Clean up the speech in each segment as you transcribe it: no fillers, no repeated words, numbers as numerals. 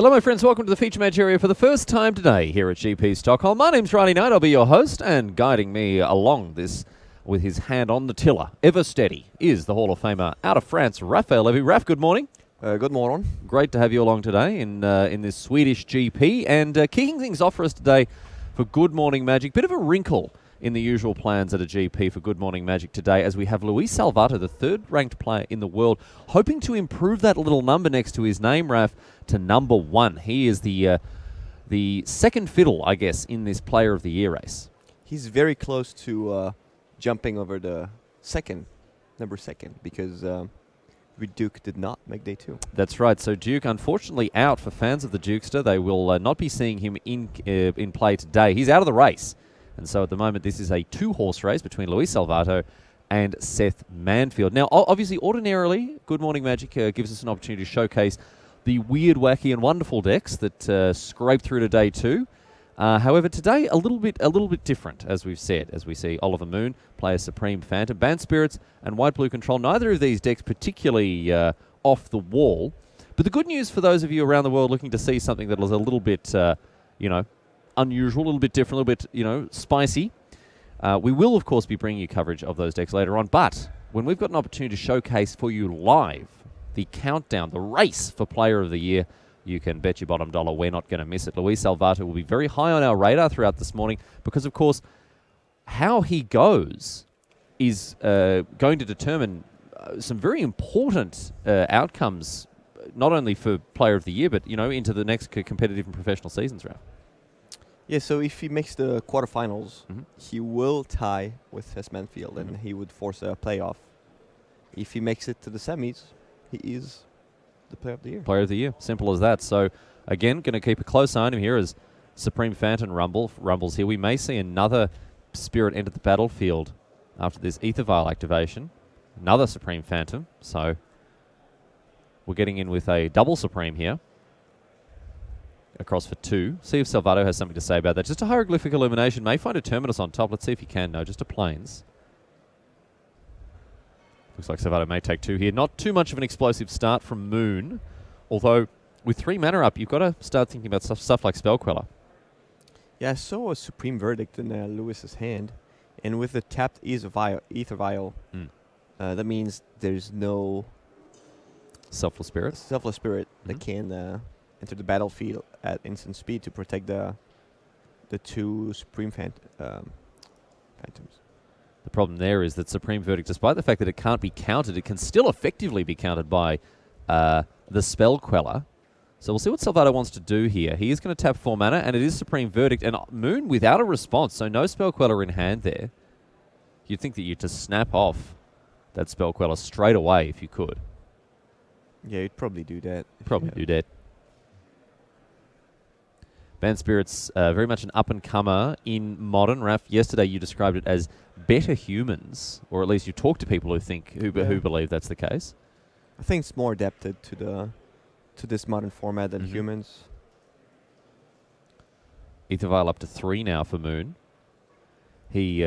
Hello, my friends. Welcome to the feature match area for the first time today here at GP Stockholm. My name's Riley Knight. I'll be your host, and guiding me along this with his hand on the tiller, ever steady, is the Hall of Famer out of France, Raphael Levy. Raf, good morning. Good morning. Great to have you along today in this Swedish GP. And kicking things off for us today for Good Morning Magic, bit of a wrinkle in the usual plans at a GP for Good Morning Magic today, as we have Luis Salvato, the third-ranked player in the world, hoping to improve that little number next to his name, Raf, to number one. He is the second fiddle, I guess, in this Player of the Year race. He's very close to jumping over the number second, because Duke did not make day two. That's right. So Duke, unfortunately, out for fans of the Dukester. They will not be seeing him in play today. He's out of the race. And so at the moment, this is a two-horse race between Luis Salvato and Seth Manfield. Now, obviously, ordinarily, Good Morning Magic gives us an opportunity to showcase the weird, wacky, and wonderful decks that scrape through to day two. However, today, a little bit different, as we've said, as we see Oliver Moon play a Supreme Phantom, Band Spirits, and White-Blue Control. Neither of these decks particularly off the wall. But the good news for those of you around the world looking to see something that was a little bit, unusual, a little bit different, a little bit, spicy. We will, of course, be bringing you coverage of those decks later on. But when we've got an opportunity to showcase for you live the countdown, the race for Player of the Year, you can bet your bottom dollar we're not going to miss it. Luis Salvato will be very high on our radar throughout this morning because, of course, how he goes is going to determine some very important outcomes, not only for Player of the Year, but, into the next competitive and professional seasons, Ralph. Yeah, so if he makes the quarterfinals, he will tie with Seth Manfield, and he would force a playoff. If he makes it to the semis, he is the Player of the Year. Player of the Year. Simple as that. So, again, going to keep a close eye on him here as Supreme Phantom rumbles here. We may see another Spirit enter the battlefield after this Ether Vial activation. Another Supreme Phantom. So, we're getting in with a double Supreme here. Across for two. See if Salvato has something to say about that. Just a hieroglyphic illumination. May find a Terminus on top. Let's see if he can. No, just a Plains. Looks like Salvato may take two here. Not too much of an explosive start from Moon. Although, with 3 mana up, you've got to start thinking about stuff like Spell Queller. Yeah, I saw a Supreme Verdict in Lewis's hand. And with the tapped Ether Vial, that means there's no Selfless Spirit. That can enter the battlefield at instant speed to protect the two Supreme Phantoms. The problem there is that Supreme Verdict, despite the fact that it can't be countered, it can still effectively be countered by the Spell Queller. So we'll see what Salvato wants to do here. He is going to tap 4 mana, and it is Supreme Verdict, and Moon without a response, so no Spell Queller in hand there. You'd think that you'd just snap off that Spell Queller straight away if you could. Yeah, you'd probably do that. Do that. Band Spirits, very much an up-and-comer in Modern. Raf, yesterday you described it as better humans, or at least you talk to people who believe that's the case. I think it's more adapted to this Modern format than humans. Ether Vial up to 3 now for Moon. He,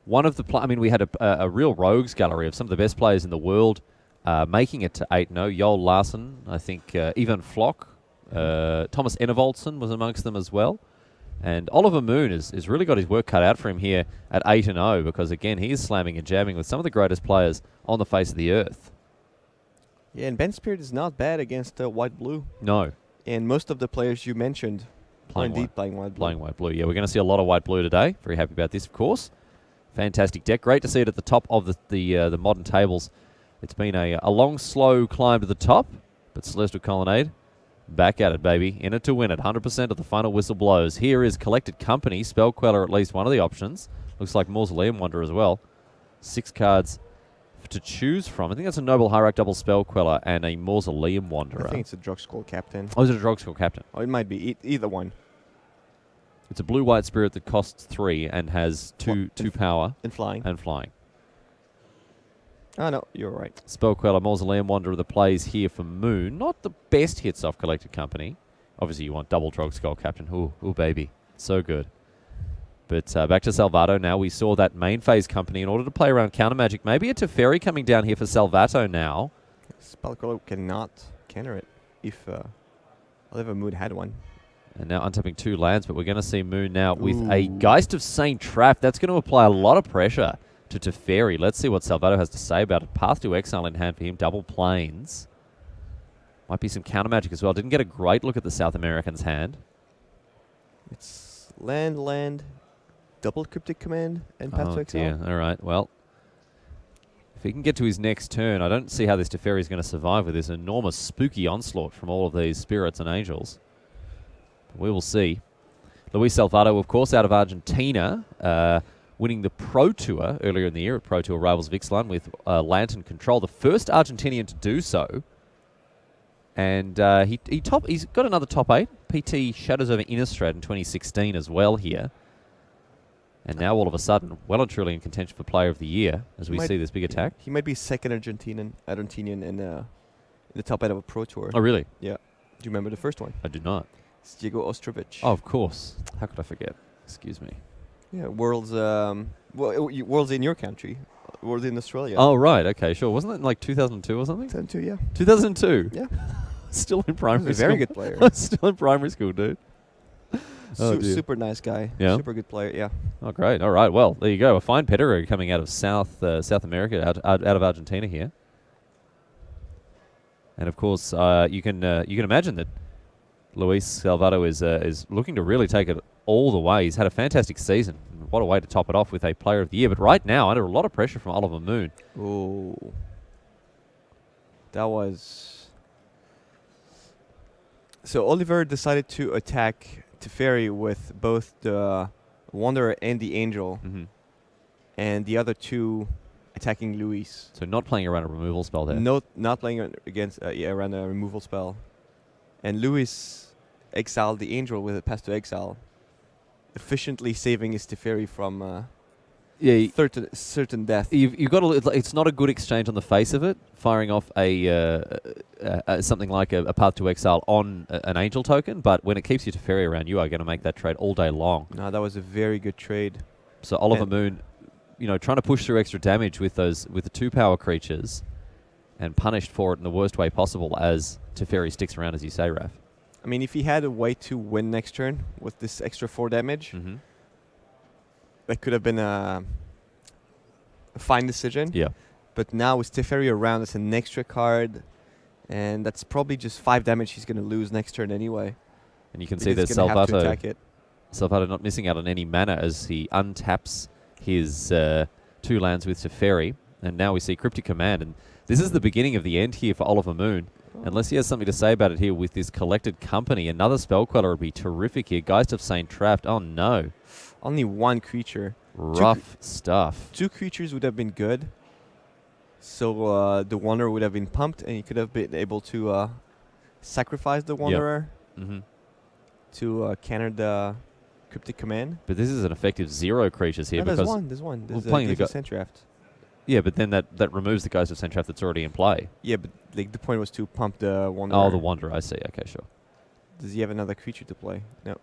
one of the we had a real rogues gallery of some of the best players in the world making it to 8-0. Joel Larsen, I think, Ivan Flock. Thomas Enevoldsen was amongst them as well. And Oliver Moon has really got his work cut out for him here at 8-0 because, again, he is slamming and jamming with some of the greatest players on the face of the earth. Yeah, and Band Spirit is not bad against White-Blue. No. And most of the players you mentioned playing White-Blue. Playing White-Blue, yeah. We're going to see a lot of White-Blue today. Very happy about this, of course. Fantastic deck. Great to see it at the top of the Modern tables. It's been a long, slow climb to the top, but Celestial Colonnade... back at it, baby. In it to win it. 100% of the final whistle blows. Here is Collected Company. Spell Queller, at least one of the options. Looks like Mausoleum Wanderer as well. 6 cards to choose from. I think that's a Noble Hierarch double Spell Queller and a Mausoleum Wanderer. I think it's a Drugstore Captain. Oh, is it a Drugstore Captain? Oh, it might be. Either one. It's a blue-white spirit that costs 3 and has 2 power. And flying. Oh, no, you're right. Spell Queller, Mausoleum Wanderer, the plays here for Moon. Not the best hits off Collected Company. Obviously, you want double Drugstore Captain. Ooh, baby. So good. But back to Salvato now. We saw that main phase company in order to play around counter magic. Maybe a Teferi coming down here for Salvato now. Spell Queller cannot counter it if Oliver Moon had one. And now untapping 2 lands, but we're going to see Moon now with a Geist of Saint Traff. That's going to apply a lot of pressure to Teferi. Let's see what Salvato has to say about it. Path to Exile in hand for him, double planes. Might be some counter magic as well. Didn't get a great look at the South American's hand. It's land, double Cryptic Command, and Path to Exile. All right, well, if he can get to his next turn, I don't see how this Teferi is going to survive with this enormous spooky onslaught from all of these spirits and angels. We will see. Luis Salvato, of course, out of Argentina, winning the Pro Tour earlier in the year at Pro Tour Rivals Vixline with Lantern Control, the first Argentinian to do so. And he's got another top 8, PT Shadows over Innistrad in 2016 as well here. And now all of a sudden, well and truly in contention for Player of the Year as we see this big attack. He might be second Argentinian in the top 8 of a Pro Tour. Oh, really? Yeah. Do you remember the first one? I do not. It's Diego Ostrovich. Oh, of course. How could I forget? Excuse me. Yeah, Worlds in your country. Worlds in Australia. Oh, right. Okay, sure. Wasn't it in like 2002 or something? 2002, yeah. 2002? Yeah. Still in primary He's school. a very good player. Still in primary school, dude. Super nice guy. Yeah. Super good player, yeah. Oh, great. All right. Well, there you go. A fine pedigree coming out of South America, out of Argentina here. And, of course, you can imagine that Luis Salvato is looking to really take it all the way. He's had a fantastic season. What a way to top it off with a Player of the Year. But right now, under a lot of pressure from Oliver Moon. Oh. That was... So Oliver decided to attack Teferi with both the Wanderer and the Angel. Mm-hmm. And the other two attacking Luis. So not playing around a removal spell there. Not playing against around a removal spell. And Luis exiled the Angel with a Pass to Exile, efficiently saving his Teferi from certain death. You've got it's not a good exchange on the face of it, firing off something like a Path to Exile on an Angel token, but when it keeps your Teferi around, you are going to make that trade all day long. No, that was a very good trade. So Oliver Moon, trying to push through extra damage with the 2-power creatures, and punished for it in the worst way possible as Teferi sticks around, as you say, Raph. I mean, if he had a way to win next turn with this extra 4 damage, that could have been a fine decision. Yeah. But now with Teferi around, it's an extra card, and that's probably just 5 damage he's going to lose next turn anyway. And you can see there's Salvato not missing out on any mana as he untaps his 2 lands with Teferi. And now we see Cryptic Command. And this is the beginning of the end here for Oliver Moon. Unless he has something to say about it here with this Collected Company. Another Spell Queller would be terrific here. Geist of Saint Traff. Oh, no. Only 1 creature. Rough stuff. 2 creatures would have been good. So the Wanderer would have been pumped, and he could have been able to sacrifice the Wanderer to counter the Cryptic Command. But this is an effective 0 creatures here. No, because there's one. There's playing the Saint Traff. Yeah, but then that removes the Geist of Saint Traff that's already in play. Yeah, but the point was to pump the Wanderer. Oh, the Wanderer, I see. Okay, sure. Does he have another creature to play? No.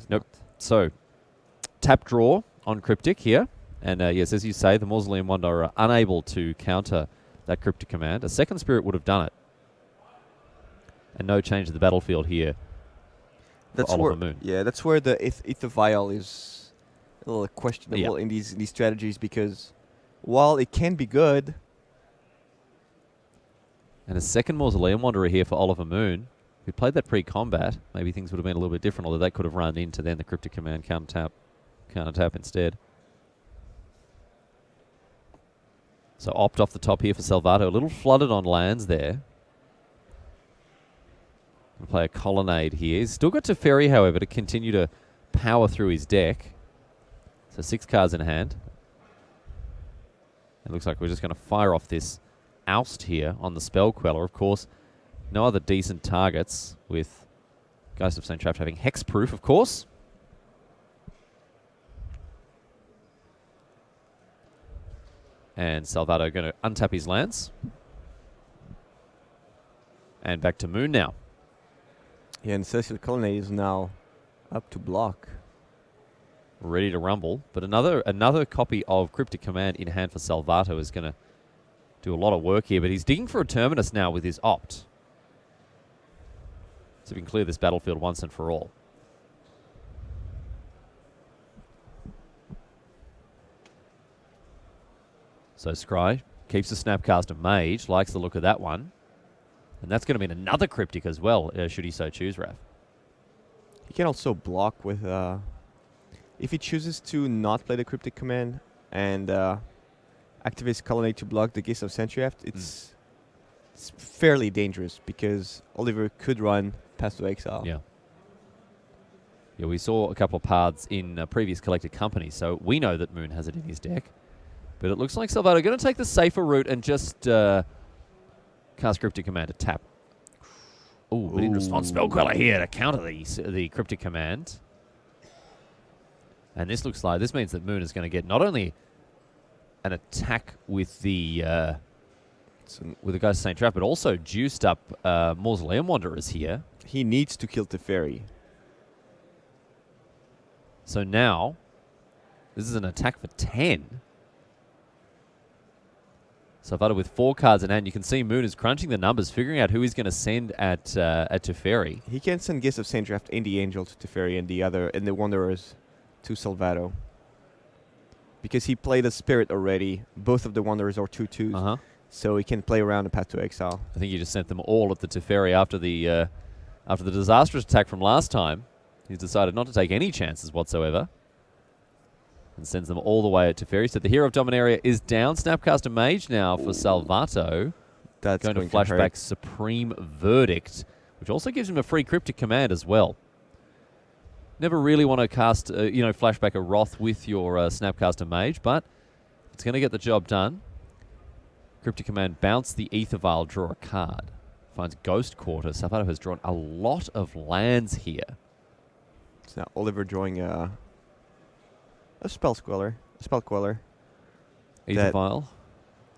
Nope. So, tap draw on Cryptic here. And yes, as you say, the Mausoleum Wanderer are unable to counter that Cryptic Command. A second Spirit would have done it. And no change to the battlefield here. That's Oliver Moon. Yeah, that's where the Ether Vial is a little questionable in these strategies, because while it can be good... And a second Mausoleum Wanderer here for Oliver Moon. If he played that pre-combat, maybe things would have been a little bit different, although that could have run into then the Cryptic Command counter tap instead. So opt off the top here for Salvato. A little flooded on lands there. We'll play a Colonnade here. He's still got Teferi, however, to continue to power through his deck. So 6 cards in hand. It looks like we're just going to fire off this Oust here on the Spell Queller. Of course, no other decent targets, with Geist of Saint Traff having Hexproof, of course. And Salvato going to untap his lands. And back to Moon now. Yeah, and Celestial Colonnade is now up to block. Ready to rumble. But another copy of Cryptic Command in hand for Salvato is going to do a lot of work here. But he's digging for a Terminus now with his opt. So we can clear this battlefield once and for all. So Scry keeps the Snapcaster Mage, likes the look of that one. And that's going to mean another Cryptic as well, should he so choose, Raf. He can also block with... if he chooses to not play the Cryptic command and activate his Colonnade to block the Gaze of Sentryeft, it's fairly dangerous because Oliver could run Path to Exile. Yeah. Yeah, we saw a couple of paths in previous Collected Company, so we know that Moon has it in his deck. But it looks like Salvato going to take the safer route and just cast Cryptic Command to tap. Ooh, but in response, Spell Queller here to counter the Cryptic Command. And this looks like, this means that Moon is going to get not only an attack with the Ghost of Saint Trap, but also juiced up Mausoleum Wanderers here. He needs to kill Teferi. So now, this is an attack for 10. Salvato with 4 cards in hand. You can see Moon is crunching the numbers, figuring out who he's going to send at Teferi. He can send Gaze of Saint Draft and the Angel to Teferi and the Wanderers to Salvato. Because he played a Spirit already. Both of the Wanderers are 2/2s. So he can play around the Path to Exile. I think he just sent them all at the Teferi after the disastrous attack from last time. He's decided not to take any chances whatsoever. And sends them all the way at Teferi. So the Hero of Dominaria is down. Snapcaster Mage now for Salvato. That's going to flashback Supreme Verdict, which also gives him a free Cryptic Command as well. Never really want to cast, flashback a Wrath with your Snapcaster Mage, but it's going to get the job done. Cryptic Command, bounce the Aether Vial, draw a card. Finds Ghost Quarter. Salvato has drawn a lot of lands here. So now Oliver drawing a Spell Queller. Aether Vial,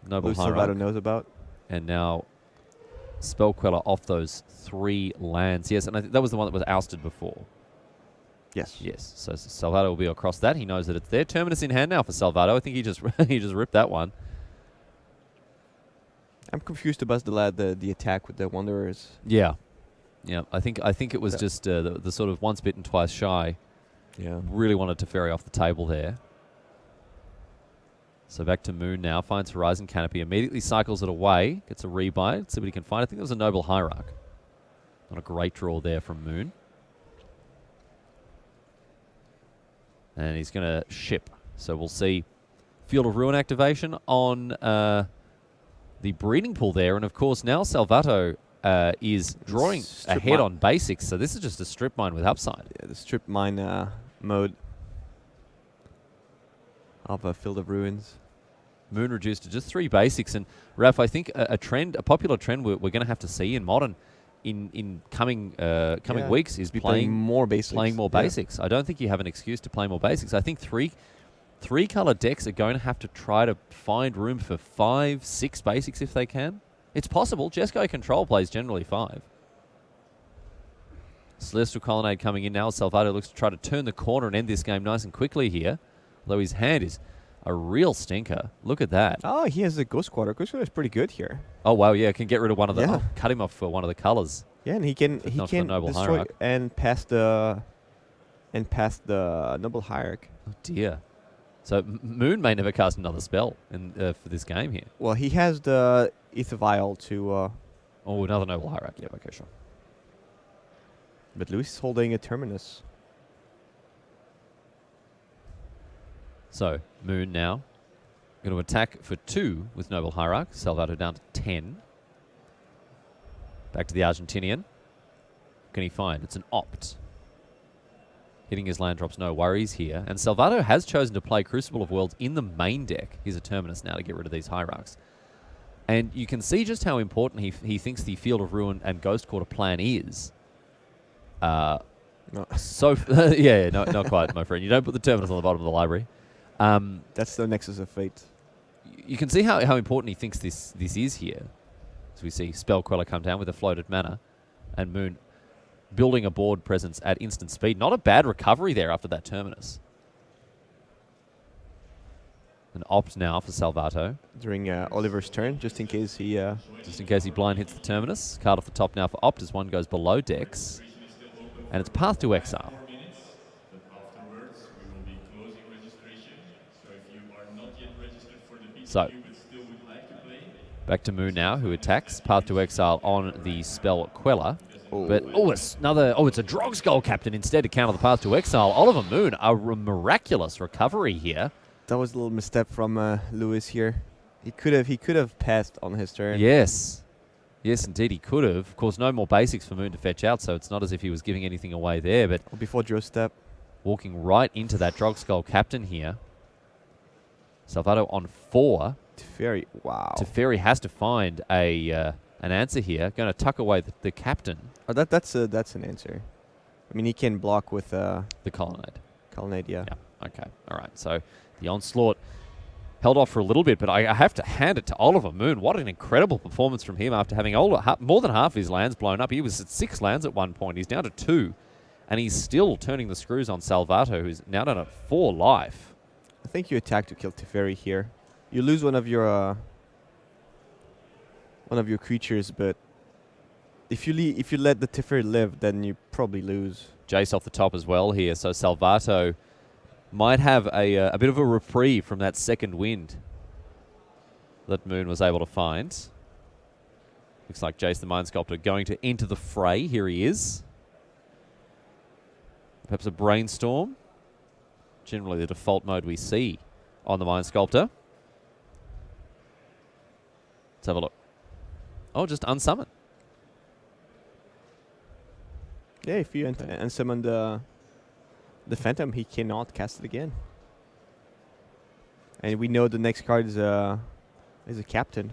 Noble Hierarch. Salvato knows about. And now Spell Queller off those 3 lands. Yes, and I think that was the one that was ousted before. Yes. Yes. So Salvato will be across that. He knows that it's there. Terminus in hand now for Salvato. I think he just ripped that one. I'm confused about the attack with the Wanderers. Yeah. Yeah. I think it was just the sort of once bitten, twice shy. Yeah. Really wanted to ferry off the table there. So back to Moon now. Finds Horizon Canopy. Immediately cycles it away. Gets a rebuy. See what he can find. I think there was a Noble Hierarch. Not a great draw there from Moon. And he's going to ship. So we'll see Field of Ruin activation on the breeding pool there. And, of course, now Salvato is drawing ahead on basics. So this is just a strip mine with upside. Yeah, the strip mine mode of a Field of Ruins. Moon reduced to just 3 basics. And, Raf, I think a popular trend we're going to have to see in Modern in coming weeks is playing more basics. Playing more basics. I don't think you have an excuse to play more basics. I think three color decks are going to have to try to find room for 5, 6 basics if they can. It's possible. Jesco Control plays generally 5. Celestial Colonnade coming in now. Salvato looks to try to turn the corner and end this game nice and quickly here. Although his hand is a real stinker. Look at that. Oh, he has a Ghost Quarter. Ghost Quarter is pretty good here. Oh, wow, yeah. Can get rid of one of the... Oh, cut him off for one of the colors. Yeah, and he can destroy and pass the Noble Hierarch. Oh, dear. So Moon may never cast another spell for this game here. Well, he has the Aether Vial to... oh, another Noble Hierarch. Yeah, okay, sure. But Luis is holding a Terminus. So, Moon now going to attack for 2 with Noble Hierarch. Salvato down to 10. Back to the Argentinian. What can he find? It's an Opt. Hitting his land drops, no worries here. And Salvato has chosen to play Crucible of Worlds in the main deck. He's a Terminus now to get rid of these Hierarchs. And you can see just how important he thinks the Field of Ruin and Ghost Quarter plan is. No. So, yeah, no, not quite, my friend. You don't put the Terminus on the bottom of the library. That's the Nexus of Fate. You can see how important he thinks this is here. As we see Spell Queller come down with a floated mana, and Moon building a board presence at instant speed. Not a bad recovery there after that Terminus. An opt now for Salvato, during Oliver's turn, just in case he. just in case he blind hits the Terminus. Card off the top now for opt as one goes below decks. And it's Path to Exile. So, back to Moon now, who attacks. Path to Exile on the spell Queller. But, it's another... Oh, it's a Drogskull Captain instead to counter the Path to Exile. Oliver Moon, a miraculous recovery here. That was a little misstep from Lewis here. He could have passed on his turn. Yes. Yes, indeed, he could have. Of course, no more basics for Moon to fetch out, so it's not as if he was giving anything away there. But before draw step. Walking right into that Drogskull Captain here. Salvato on 4. Teferi, wow. Teferi has to find an answer here. Going to tuck away the Captain. Oh, that's an answer. I mean, he can block with the Colonnade. Colonnade, yeah. Yeah. Okay. All right. So the Onslaught held off for a little bit, but I have to hand it to Oliver Moon. What an incredible performance from him after having more than half his lands blown up. He was at 6 lands at one point. He's down to 2, and he's still turning the screws on Salvato, who's now done at 4 life. I think you attack to kill Teferi here. You lose one of your creatures, but if you let the Teferi live, then you probably lose. Jace off the top as well here, so Salvato might have a bit of a reprieve from that second wind that Moon was able to find. Looks like Jace the Mind Sculptor going to enter the fray. Here he is. Perhaps a Brainstorm. Generally the default mode we see on the Mind Sculptor. Let's have a look. Oh, just unsummon. Yeah, if you unsummon the Phantom, he cannot cast it again. And we know the next card is a Captain.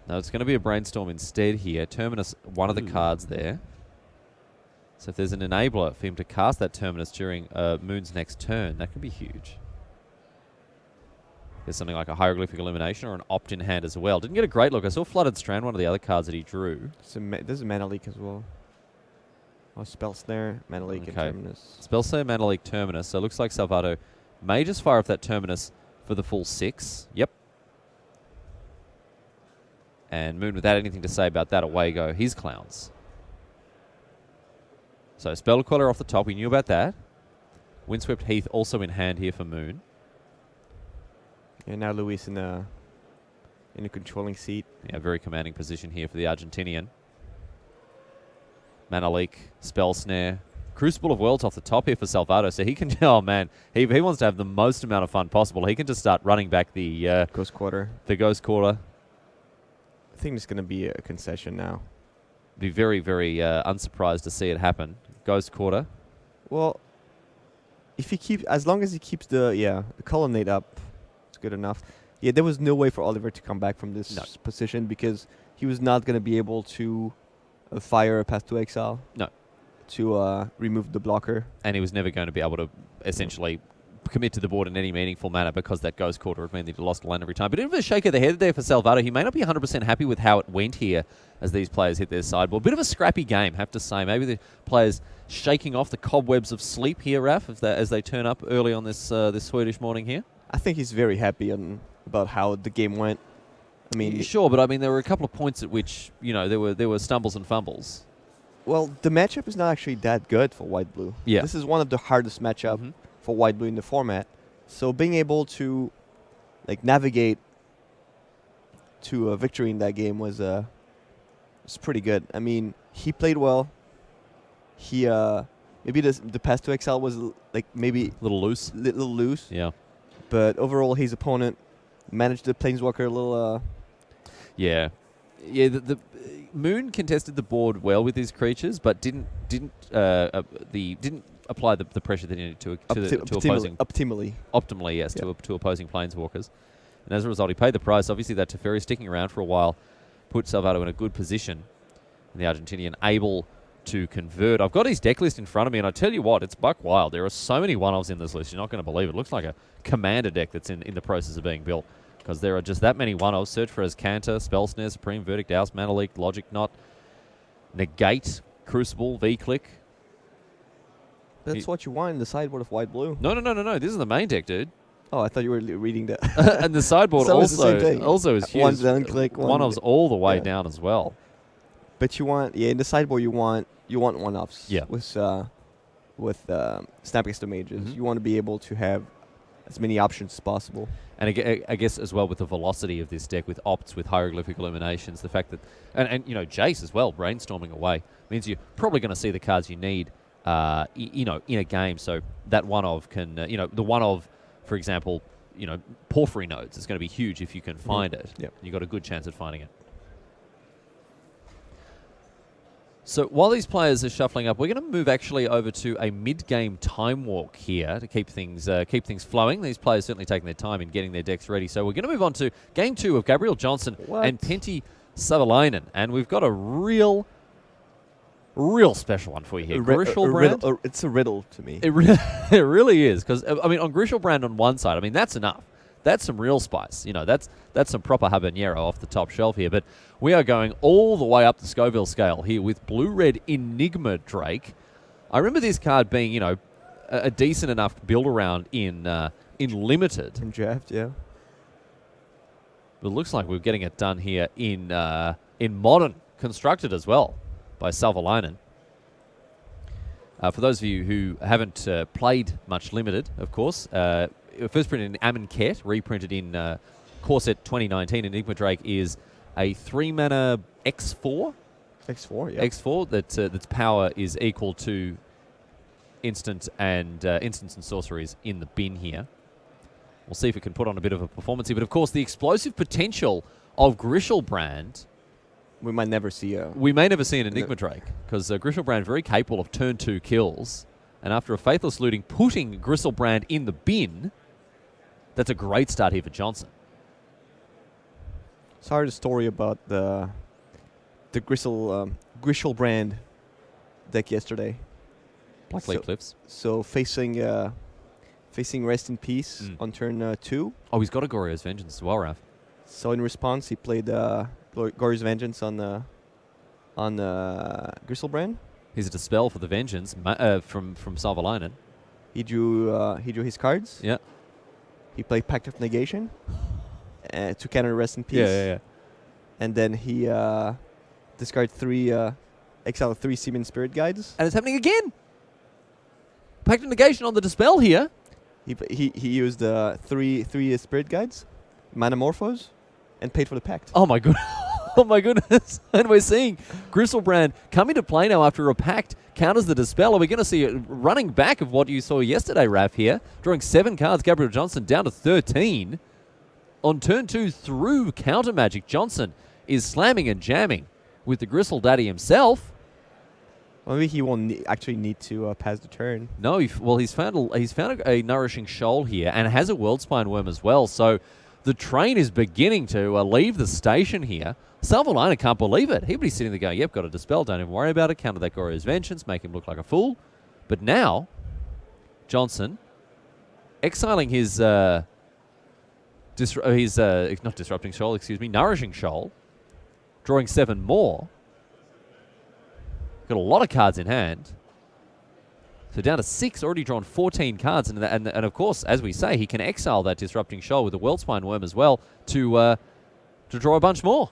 No, it's going to be a Brainstorm instead here. Terminus, one of the cards there. So if there's an enabler for him to cast that Terminus during Moon's next turn, that could be huge. There's something like a Hieroglyphic Illumination or an opt in hand as well. Didn't get a great look. I saw Flooded Strand, one of the other cards that he drew. There's a Mana Leak as well. Oh, Spell Snare, Mana Leak, and Terminus. Spell Snare, Mana Leak, Terminus. So it looks like Salvato may just fire off that Terminus for the full 6. Yep. And Moon, without anything to say about that, away go his clowns. So Spell Queller off the top. We knew about that. Windswept Heath also in hand here for Moon. And now Luis in a controlling seat. Yeah, very commanding position here for the Argentinian. Mana Leak, Spell Snare, Crucible of Worlds off the top here for Salvato. So he can, oh man, he wants to have the most amount of fun possible. He can just start running back the Ghost Quarter. The Ghost Quarter. I think it's going to be a concession now. Be very, very unsurprised to see it happen. Ghost Quarter. Well, if he keeps, as long as he keeps the Colonnade up, it's good enough. Yeah, there was no way for Oliver to come back from this position because he was not going to be able to fire a Path to Exile. No. To remove the blocker. And he was never going to be able to essentially commit to the board in any meaningful manner because that Ghost Quarter would mean that he lost land every time. But a bit of a shake of the head there for Salvato. He may not be 100% happy with how it went here as these players hit their sideboard. Bit of a scrappy game, have to say. Maybe the players shaking off the cobwebs of sleep here, Raf, as they turn up early on this Swedish morning here. I think he's very happy about how the game went. I mean, sure, but I mean there were a couple of points at which there were stumbles and fumbles. Well, the matchup is not actually that good for White-Blue. Yeah. This is one of the hardest matchups for White-Blue in the format. So being able to navigate to a victory in that game was pretty good. I mean, he played well. He maybe the Path to Exile was maybe a little loose. Little loose. Yeah. But overall, his opponent managed the Planeswalker a little. Yeah. The Moon contested the board well with his creatures, but didn't apply the pressure that he needed to opposing optimally, yes, yep. to opposing Planeswalkers. And as a result, he paid the price. Obviously, that Teferi sticking around for a while put Salvato in a good position. And the Argentinian able to convert. I've got his deck list in front of me, and I tell you what, it's buck wild. There are so many one-offs in this list, you're not going to believe it. It looks like a commander deck that's in the process of being built. Because there are just that many one-offs. Search for Cantor, Spell Snare, Supreme Verdict, Oust, Mana Leak, Logic Knot, Negate, Crucible, V-Click. That's what you want in the sideboard of White-Blue. No. This is the main deck, dude. Oh, I thought you were reading that. And the sideboard So it's the same thing. also is huge. One down click, One offs all the way yeah. down as well. But you want, in the sideboard you want one offs. Yeah. With Snapcaster Mages, Mhm. you want to be able to have as many options as possible. And I guess as well with the velocity of this deck, with opts, with hieroglyphic illuminations, the fact that and Jace as well, brainstorming away means you're probably going to see the cards you need, in a game. So that one of can, the one of, for example, Porphyry nodes is going to be huge if you can find it. Yep. You've got a good chance at finding it. So while these players are shuffling up, we're going to move actually over to a mid-game time walk here to keep things flowing. These players certainly taking their time in getting their decks ready. So we're going to move on to Game 2 of Gabriel Johnson and Pentti Savalainen. And we've got a real special one for you here. Griselbrand. It's a riddle to me. It really is. Because, on Griselbrand on one side, that's enough. That's some real spice. That's some proper habanero off the top shelf here. But we are going all the way up the Scoville scale here with blue-red Enigma Drake. I remember this card being, a decent enough build-around in Limited. In draft, yeah. But it looks like we're getting it done here in Modern, constructed as well by Savalainen. For those of you who haven't played much Limited, of course, first printed in Amonkhet, reprinted in Corset 2019. Enigma Drake is a 3-mana X4. X4, yeah. X4 that's power is equal to instants and sorceries in the bin here. We'll see if it can put on a bit of a performance here. But of course, the explosive potential of Griselbrand. We might never see We may never see an Enigma Drake because Griselbrand very capable of turn 2 kills. And after a Faithless Looting, putting Griselbrand in the bin. That's a great start here for Johnson. So I heard a story about the Griselbrand deck yesterday. Blackleaf Cliffs. So facing Rest in Peace on turn 2. Oh, he's got a Goryo's Vengeance as well, Raph. So in response, he played Goryo's Vengeance on Griselbrand. He's a Dispel for the Vengeance from Savalainen. He drew his cards. Yeah. He played Pact of Negation to counter Rest in Peace. Yeah. And then he discarded 3, exiled 3 Seaman Spirit Guides. And it's happening again. Pact of Negation on the Dispel here. He used 3 Spirit Guides, Manamorphose, and paid for the Pact. Oh my goodness. Oh my goodness. And we're seeing Griselbrand come into play now after a Pact counters the Dispel. Are we going to see a running back of what you saw yesterday, Raph, here? Drawing 7 cards, Gabriel Johnson down to 13. On turn 2 through Counter Magic, Johnson is slamming and jamming with the Grisel Daddy himself. Maybe he won't actually need to pass the turn. No, he's found a Nourishing Shoal here and has a Worldspine Worm as well. So the train is beginning to leave the station here. Savalainen can't believe it. He'd be sitting there going, yep, got a Dispel, don't even worry about it. Counter that Goryo's Vengeance, make him look like a fool. But now, Johnson, exiling his not Disrupting Shoal, excuse me, Nourishing Shoal, drawing 7 more. Got a lot of cards in hand. So down to 6, already drawn 14 cards. And of course, as we say, he can exile that Disrupting Shoal with the Worldspine Worm as well to draw a bunch more.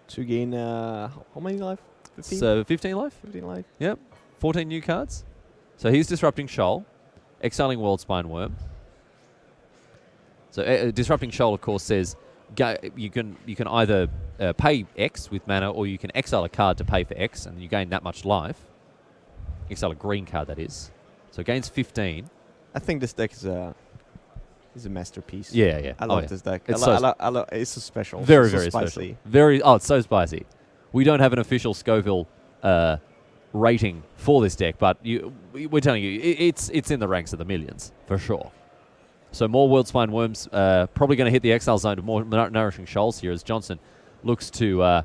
To gain, how many life? 15? So 15 life? 15 life. Yep. 14 new cards. So he's Disrupting Shoal, exiling Worldspine Worm. So Disrupting Shoal, of course, says you can either pay X with mana, or you can exile a card to pay for X, and you gain that much life. Exile a green card, that is. So it gains 15. I think this deck is a masterpiece. Yeah. I love this deck. It's It's so special. Very, so very spicy. special. It's so spicy. We don't have an official Scoville rating for this deck, but we're telling you, it's in the ranks of the millions, for sure. So more Worldspine Worms, probably going to hit the exile zone to more Nourishing Shoals here as Johnson looks to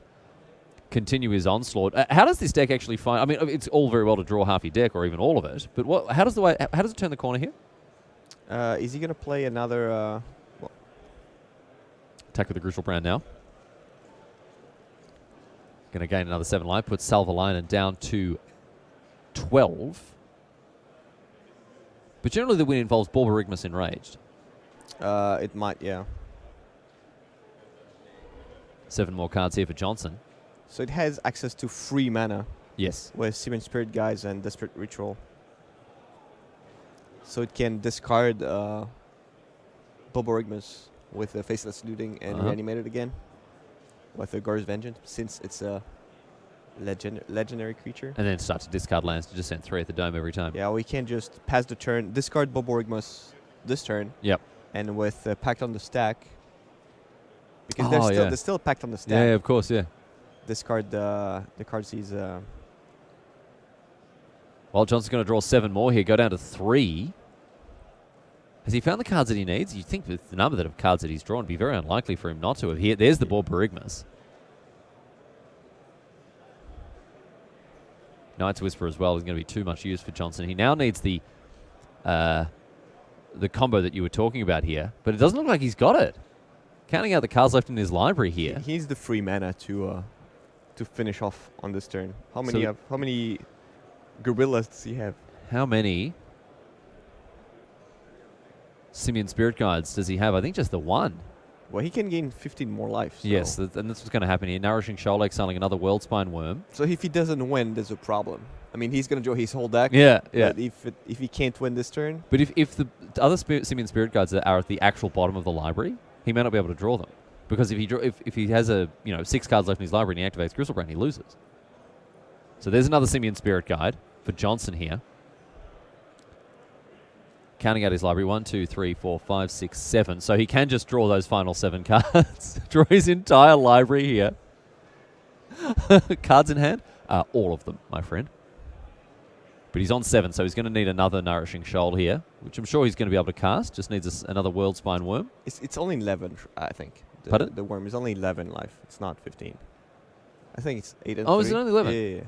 continue his onslaught. How does this deck actually find? I mean, it's all very well to draw half your deck or even all of it, but how does it turn the corner here? Is he going to play another? Attack with the Griselbrand now. Going to gain another 7 life, puts Savalainen down to 12. But generally the win involves Borborygmus Enraged. It might, yeah. 7 more cards here for Johnson. So it has access to free mana Yes. with Simian Spirit Guides and Desperate Ritual. So it can discard Bulborigmus with a Faceless Looting and reanimate it again with a Gore's Vengeance, since it's a legendary creature. And then start to discard lands to just send 3 at the dome every time. Yeah, we can just pass the turn, discard Bulborigmus this turn. Yep. And with Pact on the Stack, because Oh, there's still Pact on the Stack. Yeah, of course, yeah. Discard the card sees. Well, Johnson's going to draw 7 more here, go down to 3. Has he found the cards that he needs? You'd think with the number of cards that he's drawn, it'd be very unlikely for him not to have. Here, there's the Bulborigmus. Knight's Whisper as well is going to be too much use for Johnson. He now needs the combo that you were talking about here, but it doesn't look like he's got it. Counting out the cards left in his library here. He needs the free mana to finish off on this turn. How many gorillas does he have? How many Simian Spirit Guides does he have? I think just the 1. Well, he can gain 15 more life. So. Yes, and that's what's going to happen here. Nourishing Shoal, exiling another Worldspine Worm. So if he doesn't win, there's a problem. I mean, he's going to draw his whole deck. Yeah, yeah. But if he can't win this turn... But if the other Simian Spirit Guides are at the actual bottom of the library, he may not be able to draw them. Because if he has 6 cards left in his library and he activates Gristlebrand, he loses. So there's another Simian Spirit Guide for Johnson here. Counting out his library, 1, 2, 3, 4, 5, 6, 7. So he can just draw those final 7 cards. Draw his entire library here. Cards in hand? All of them, my friend. But he's on 7, so he's going to need another Nourishing Shoal here, which I'm sure he's going to be able to cast. Just needs another Worldspine Worm. It's only 11, I think. Pardon? The worm is only 11 life. It's not 15. I think it's 8 and 3. Oh, is it only 11? Yeah.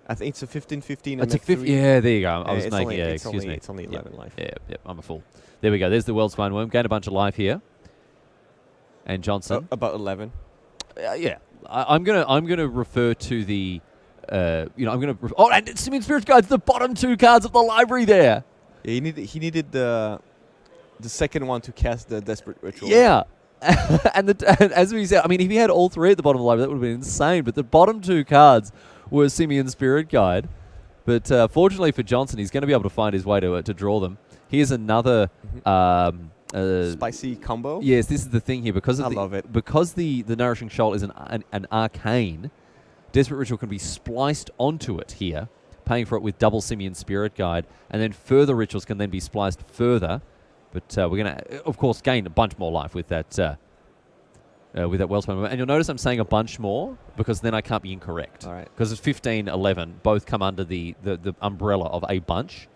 I think it's a 15-15 It's and a 50. Yeah, there you go. I was it's making. only, Excuse me. It's only 11 life. Yeah, I'm a fool. There we go. There's the Worldspine Worm. Gained a bunch of life here. And Johnson. About 11. Yeah. I'm gonna refer to the. I'm gonna. And Simian Spirit Guides, the bottom 2 cards of the library there. Yeah, he needed the second one to cast the Desperate Ritual. Yeah. and as we said, I mean, if he had all 3 at the bottom of the library, that would have been insane. But the bottom 2 cards were Simian Spirit Guide. But fortunately for Johnson, he's going to be able to find his way to draw them. Here's another spicy combo. Yes, this is the thing here. Because I love it. Because the Nourishing Shoal is an arcane, Desperate Ritual can be spliced onto it here, paying for it with double Simian Spirit Guide, and then further rituals can then be spliced further. But we're going to, of course, gain a bunch more life with that Wellspun. And you'll notice I'm saying a bunch more because then I can't be incorrect. All right. Because it's 15, 11, both come under the umbrella of a bunch.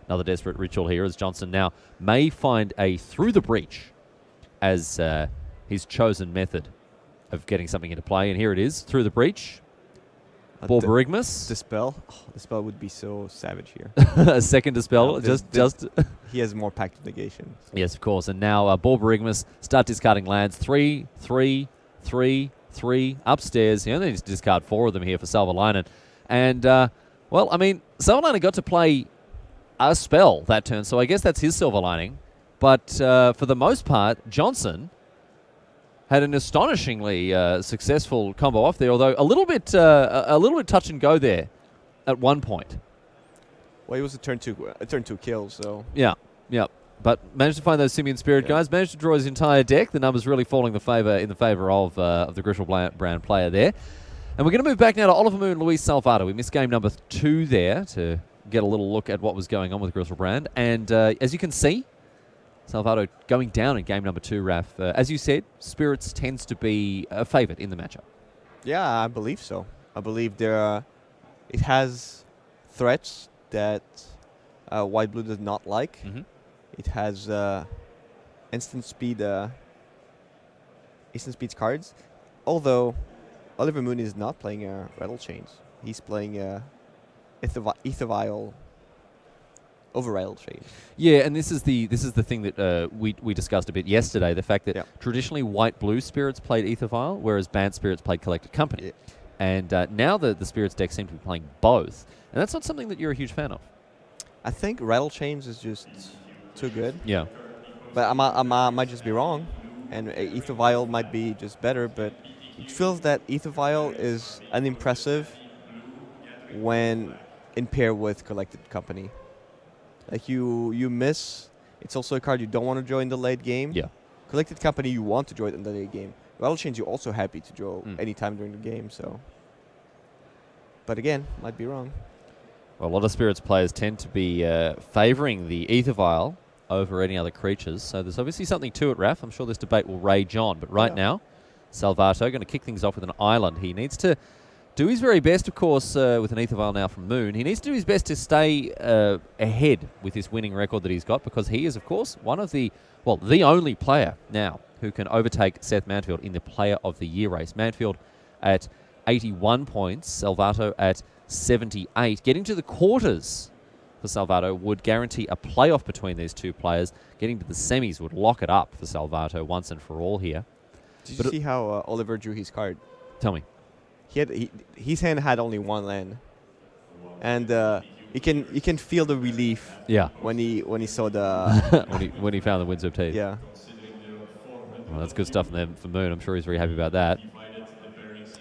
Another Desperate Ritual here as Johnson now may find a Through the Breach as his chosen method of getting something into play. And here it is, Through the Breach. Bulborigmus. Dispel. Oh, Dispel would be so savage here. A second Dispel. Just he has more Pact of Negation. So. Yes, of course. And now Bulborigmus, start discarding lands. 3, 3, 3, 3. Upstairs. He only needs to discard 4 of them here for Salvalainen. And, well, I mean, Salvalainen got to play a spell that turn, so I guess that's his silver lining. But for the most part, Johnson had an astonishingly successful combo off there, although a little bit touch and go there at one point. Well, it was a turn 2 kill, so yeah. But managed to find those Simian Spirit Guys, managed to draw his entire deck. The numbers really falling in the favor of the Gristlebrand player there. And we're going to move back now to Oliver Moon, Luis Salvato. We missed game number 2 there to get a little look at what was going on with Gristlebrand. And as you can see, Salvato going down in game number 2, Raf. As you said, Spirits tends to be a favourite in the matchup. Yeah, I believe so. I believe it has threats that White-Blue does not like. Mm-hmm. It has instant speed cards. Although Oliver Moon is not playing Rattle Chains. He's playing Ether Vial over Rattle Chains. Yeah, and this is the thing that we discussed a bit yesterday. The fact that traditionally White-Blue Spirits played Ether Vial, whereas Banned Spirits played Collected Company. Yeah. And now the Spirits deck seem to be playing both. And that's not something that you're a huge fan of. I think Rattle Chains is just too good. Yeah. But I might just be wrong, and Ether Vial might be just better. But it feels that Ether Vial is unimpressive when in pair with Collected Company. Like you miss. It's also a card you don't want to draw in the late game. Yeah. Collected Company you want to draw it in the late game. Rattle Chains you're also happy to draw Mm. anytime during the game. So. But again, might be wrong. Well, a lot of Spirits players tend to be favouring the Ether Vial over any other creatures, so there's obviously something to it, Raph. I'm sure this debate will rage on, but right now, Salvato going to kick things off with an island. He needs to do his very best, of course, with an Ether Vial now from Moon. He needs to do his best to stay ahead with this winning record that he's got, because he is, of course, one of the only player now who can overtake Seth Manfield in the Player of the Year race. Manfield at 81 points, Salvato at 78. Getting to the quarters for Salvato would guarantee a playoff between these two players. Getting to the semis would lock it up for Salvato once and for all here. Did you see how Oliver drew his card? Tell me. His hand had only one land, and you can feel the relief. Yeah. When he saw the when he found the Windswept Heath. Yeah. Well, that's good stuff for Moon. I'm sure he's very happy about that.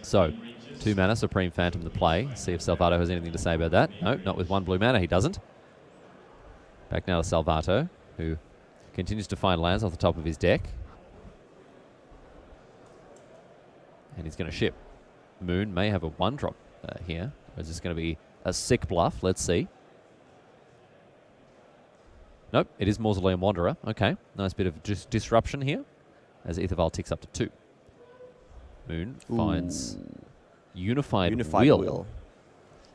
So, 2 mana, Supreme Phantom the play. See if Salvato has anything to say about that. No, not with 1 blue mana. He doesn't. Back now to Salvato, who continues to find lands off the top of his deck. And he's going to ship. Moon may have a 1-drop here. Or is this going to be a sick bluff? Let's see. Nope, it is Mausoleum Wanderer. Okay, nice bit of disruption here as Ether Vial ticks up to 2. Moon finds Unified Will.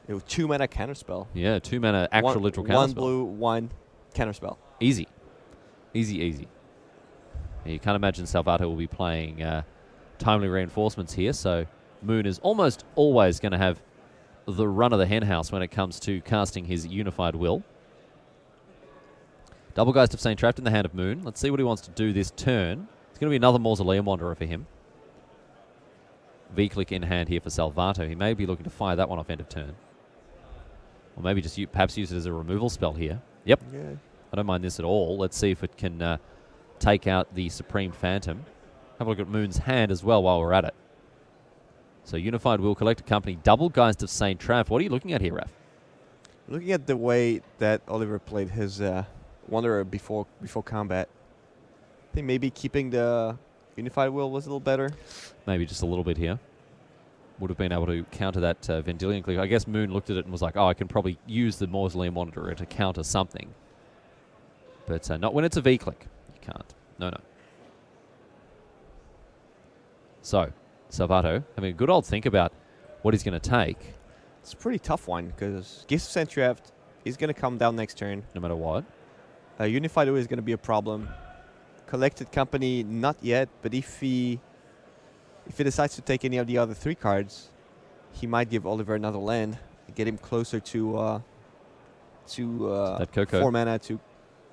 It was 2 mana counterspell. Yeah, 2 mana actual literal counterspell. 1 blue, 1 counterspell. Easy. Easy. Yeah, you can't imagine Salvato will be playing Timely Reinforcements here, so Moon is almost always going to have the run of the henhouse when it comes to casting his Unified Will. Double Geist of Saint Trapped in the hand of Moon. Let's see what he wants to do this turn. It's going to be another Mausoleum Wanderer for him. V-click in hand here for Salvato. He may be looking to fire that one off end of turn. Or maybe just perhaps use it as a removal spell here. Yep. Yeah. I don't mind this at all. Let's see if it can take out the Supreme Phantom. Have a look at Moon's hand as well while we're at it. So Unified Will, Collected Company, Double Geist of Saint Trapped. What are you looking at here, Raph? Looking at the way that Oliver played his Wanderer before combat, I think maybe keeping the Unified Will was a little better. Maybe just a little bit here. Would have been able to counter that Vendilion click. I guess Moon looked at it and was like, oh, I can probably use the Mausoleum Wanderer to counter something. But not when it's a V-click. You can't. No. So, Salvato having a good old think about what he's going to take. It's a pretty tough one, because Gifts of Saint Trapped is going to come down next turn. No matter what. Unified Will is going to be a problem. Collected Company, not yet, but if he decides to take any of the other 3 cards, he might give Oliver another land, get him closer to that Coco. 4 mana to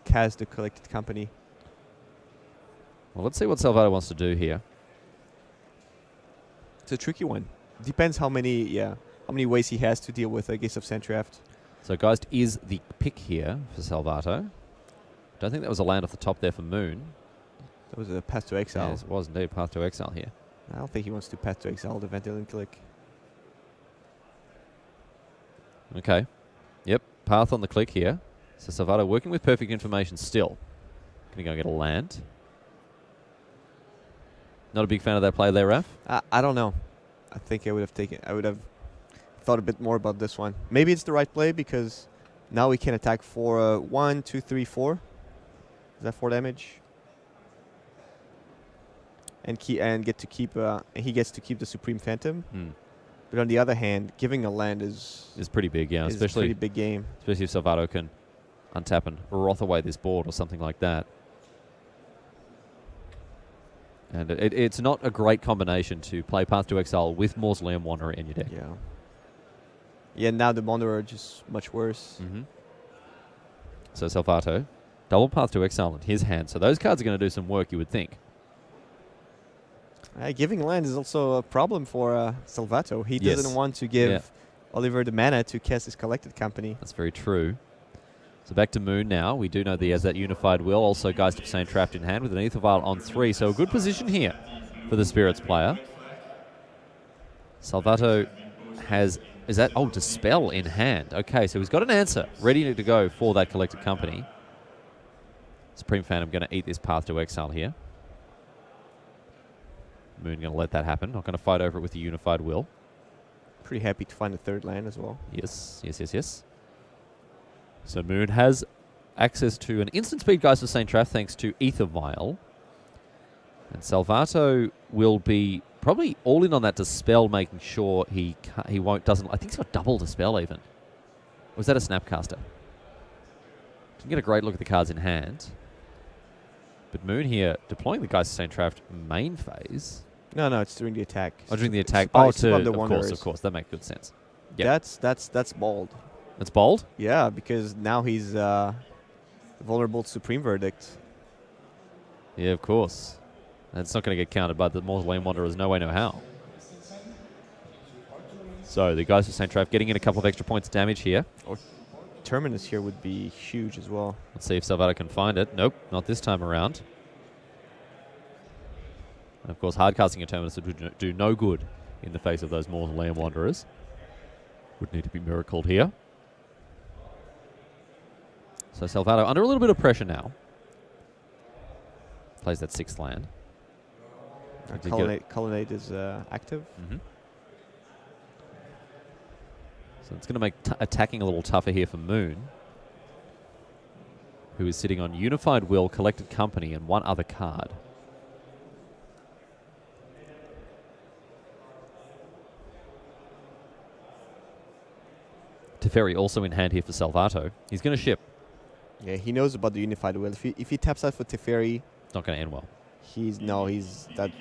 cast the Collected Company. Well, let's see what Salvato wants to do here. It's a tricky one. Depends how many ways he has to deal with Gifts of Saint Trapped. So Geist is the pick here for Salvato. Don't think that was a land off the top there for Moon. That was a Path to Exile. Yes, it was indeed Path to Exile here. I don't think he wants to Path to Exile the Vendilion click. Okay. Yep, Path on the click here. So Salvato working with perfect information still. Going to go get a land. Not a big fan of that play there, Raph? I don't know. I think I would have thought a bit more about this one. Maybe it's the right play, because now we can attack for 1, 2, 3, 4. Is that 4 damage? And get to keep. He gets to keep the Supreme Phantom. But on the other hand, giving a land is pretty big, yeah. Especially a pretty big game. Especially if Salvato can untap and Roth away this board or something like that. And it's not a great combination to play Path to Exile with Mausoleum Wanderer in your deck. Yeah. Yeah, now the Wanderer just much worse. So Salvato, double Path to Exile in his hand. So those cards are going to do some work, you would think. Giving land is also a problem for Salvato. He doesn't want to give Oliver the mana to cast his Collected Company. That's very true. So back to Moon now. We do know that he has that Unified Will. Also, Geist of Saint trapped in hand with an Aether Vial on 3. So a good position here for the Spirits player. Salvato has... Is that... Oh, Dispel in hand. Okay, so he's got an answer ready to go for that Collected Company. Supreme Phantom going to eat this Path to Exile here. Moon going to let that happen. Not going to fight over it with the Unified Will. Pretty happy to find a third land as well. Yes, yes, yes, yes. So Moon has access to an instant speed Geist of Saint Traff thanks to Aether Vial. And Salvato will be probably all in on that Dispel, making sure he doesn't... I think he's got double Dispel even. Or is that a Snapcaster? Didn't get a great look at the cards in hand. But Moon here deploying the Geist of Saint Traff main phase. No, it's during the attack. Oh, during the attack. Of course. That makes good sense. Yep. That's bold. That's bold? Yeah, because now he's vulnerable to Supreme Verdict. Yeah, of course. And it's not going to get countered by the Mausoleum Wanderers, no way, no how. So the Geist of Saint Traff getting in a couple of extra points of damage here. Or Terminus here would be huge as well. Let's see if Salvato can find it. Nope, not this time around. And of course, hardcasting a Terminus would do no good in the face of those Mausoleum Wanderers. Would need to be miracled here. So Salvato under a little bit of pressure now. Plays that 6th land. Colonnade is active. Mm-hmm. So it's going to make attacking a little tougher here for Moon, who is sitting on Unified Will, Collected Company, and one other card. Teferi also in hand here for Salvato. He's going to ship. Yeah, he knows about the Unified Will. If he taps out for Teferi, it's not going to end well. He's that.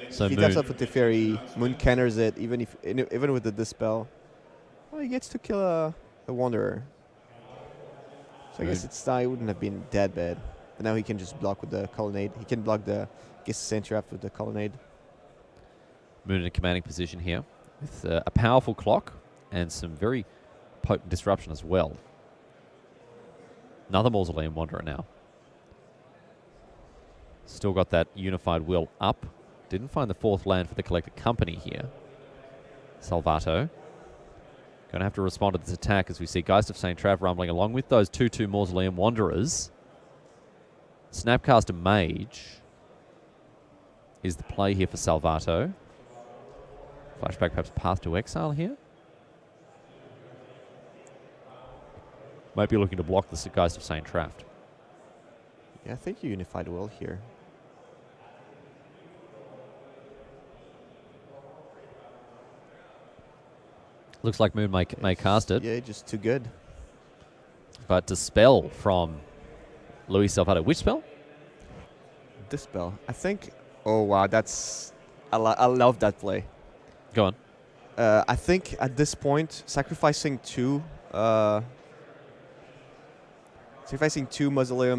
So if he taps out for Teferi, Moon counters it, even with the Dispel. Well, he gets to kill a Wanderer. So I guess it wouldn't have been that bad. But now he can just block with the Colonnade. He can block the Saint Traff with the Colonnade. Moon in a commanding position here with a powerful clock and some very potent disruption as well. Another Mausoleum Wanderer now. Still got that Unified Will up. Didn't find the 4th land for the Collected Company here. Salvato. Going to have to respond to this attack as we see Geist of Saint Traff rumbling along with those 2/2 Mausoleum Wanderers. Snapcaster Mage is the play here for Salvato. Flashback perhaps Path to Exile here. Might be looking to block the Geist of Saint Traff. Yeah, I think you Unified Will here. Looks like Moon may cast it. Yeah, just too good. But Dispel from Luis Salvato. Which spell? Dispel. I think... Oh, wow, that's... I love that play. Go on. I think at this point, sacrificing two Mausoleum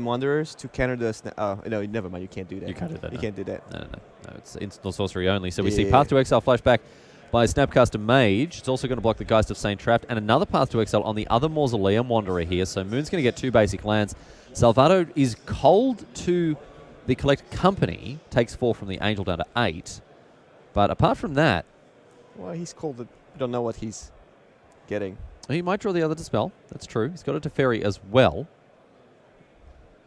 Wanderers to counter the... no, never mind. You can't do that. You can't do that. You can't do that. No. It's instant sorcery only. So we see Path to Exile flashback by Snapcaster Mage. It's also going to block the Geist of Saint Traff and another Path to Exile on the other Mausoleum Wanderer here. So Moon's going to get 2 basic lands. Salvato is cold to the Collected Company. Takes 4 from the Angel down to 8. But apart from that... Well, he's cold. We don't know what he's getting. He might draw the other Dispel. That's true. He's got a Teferi as well.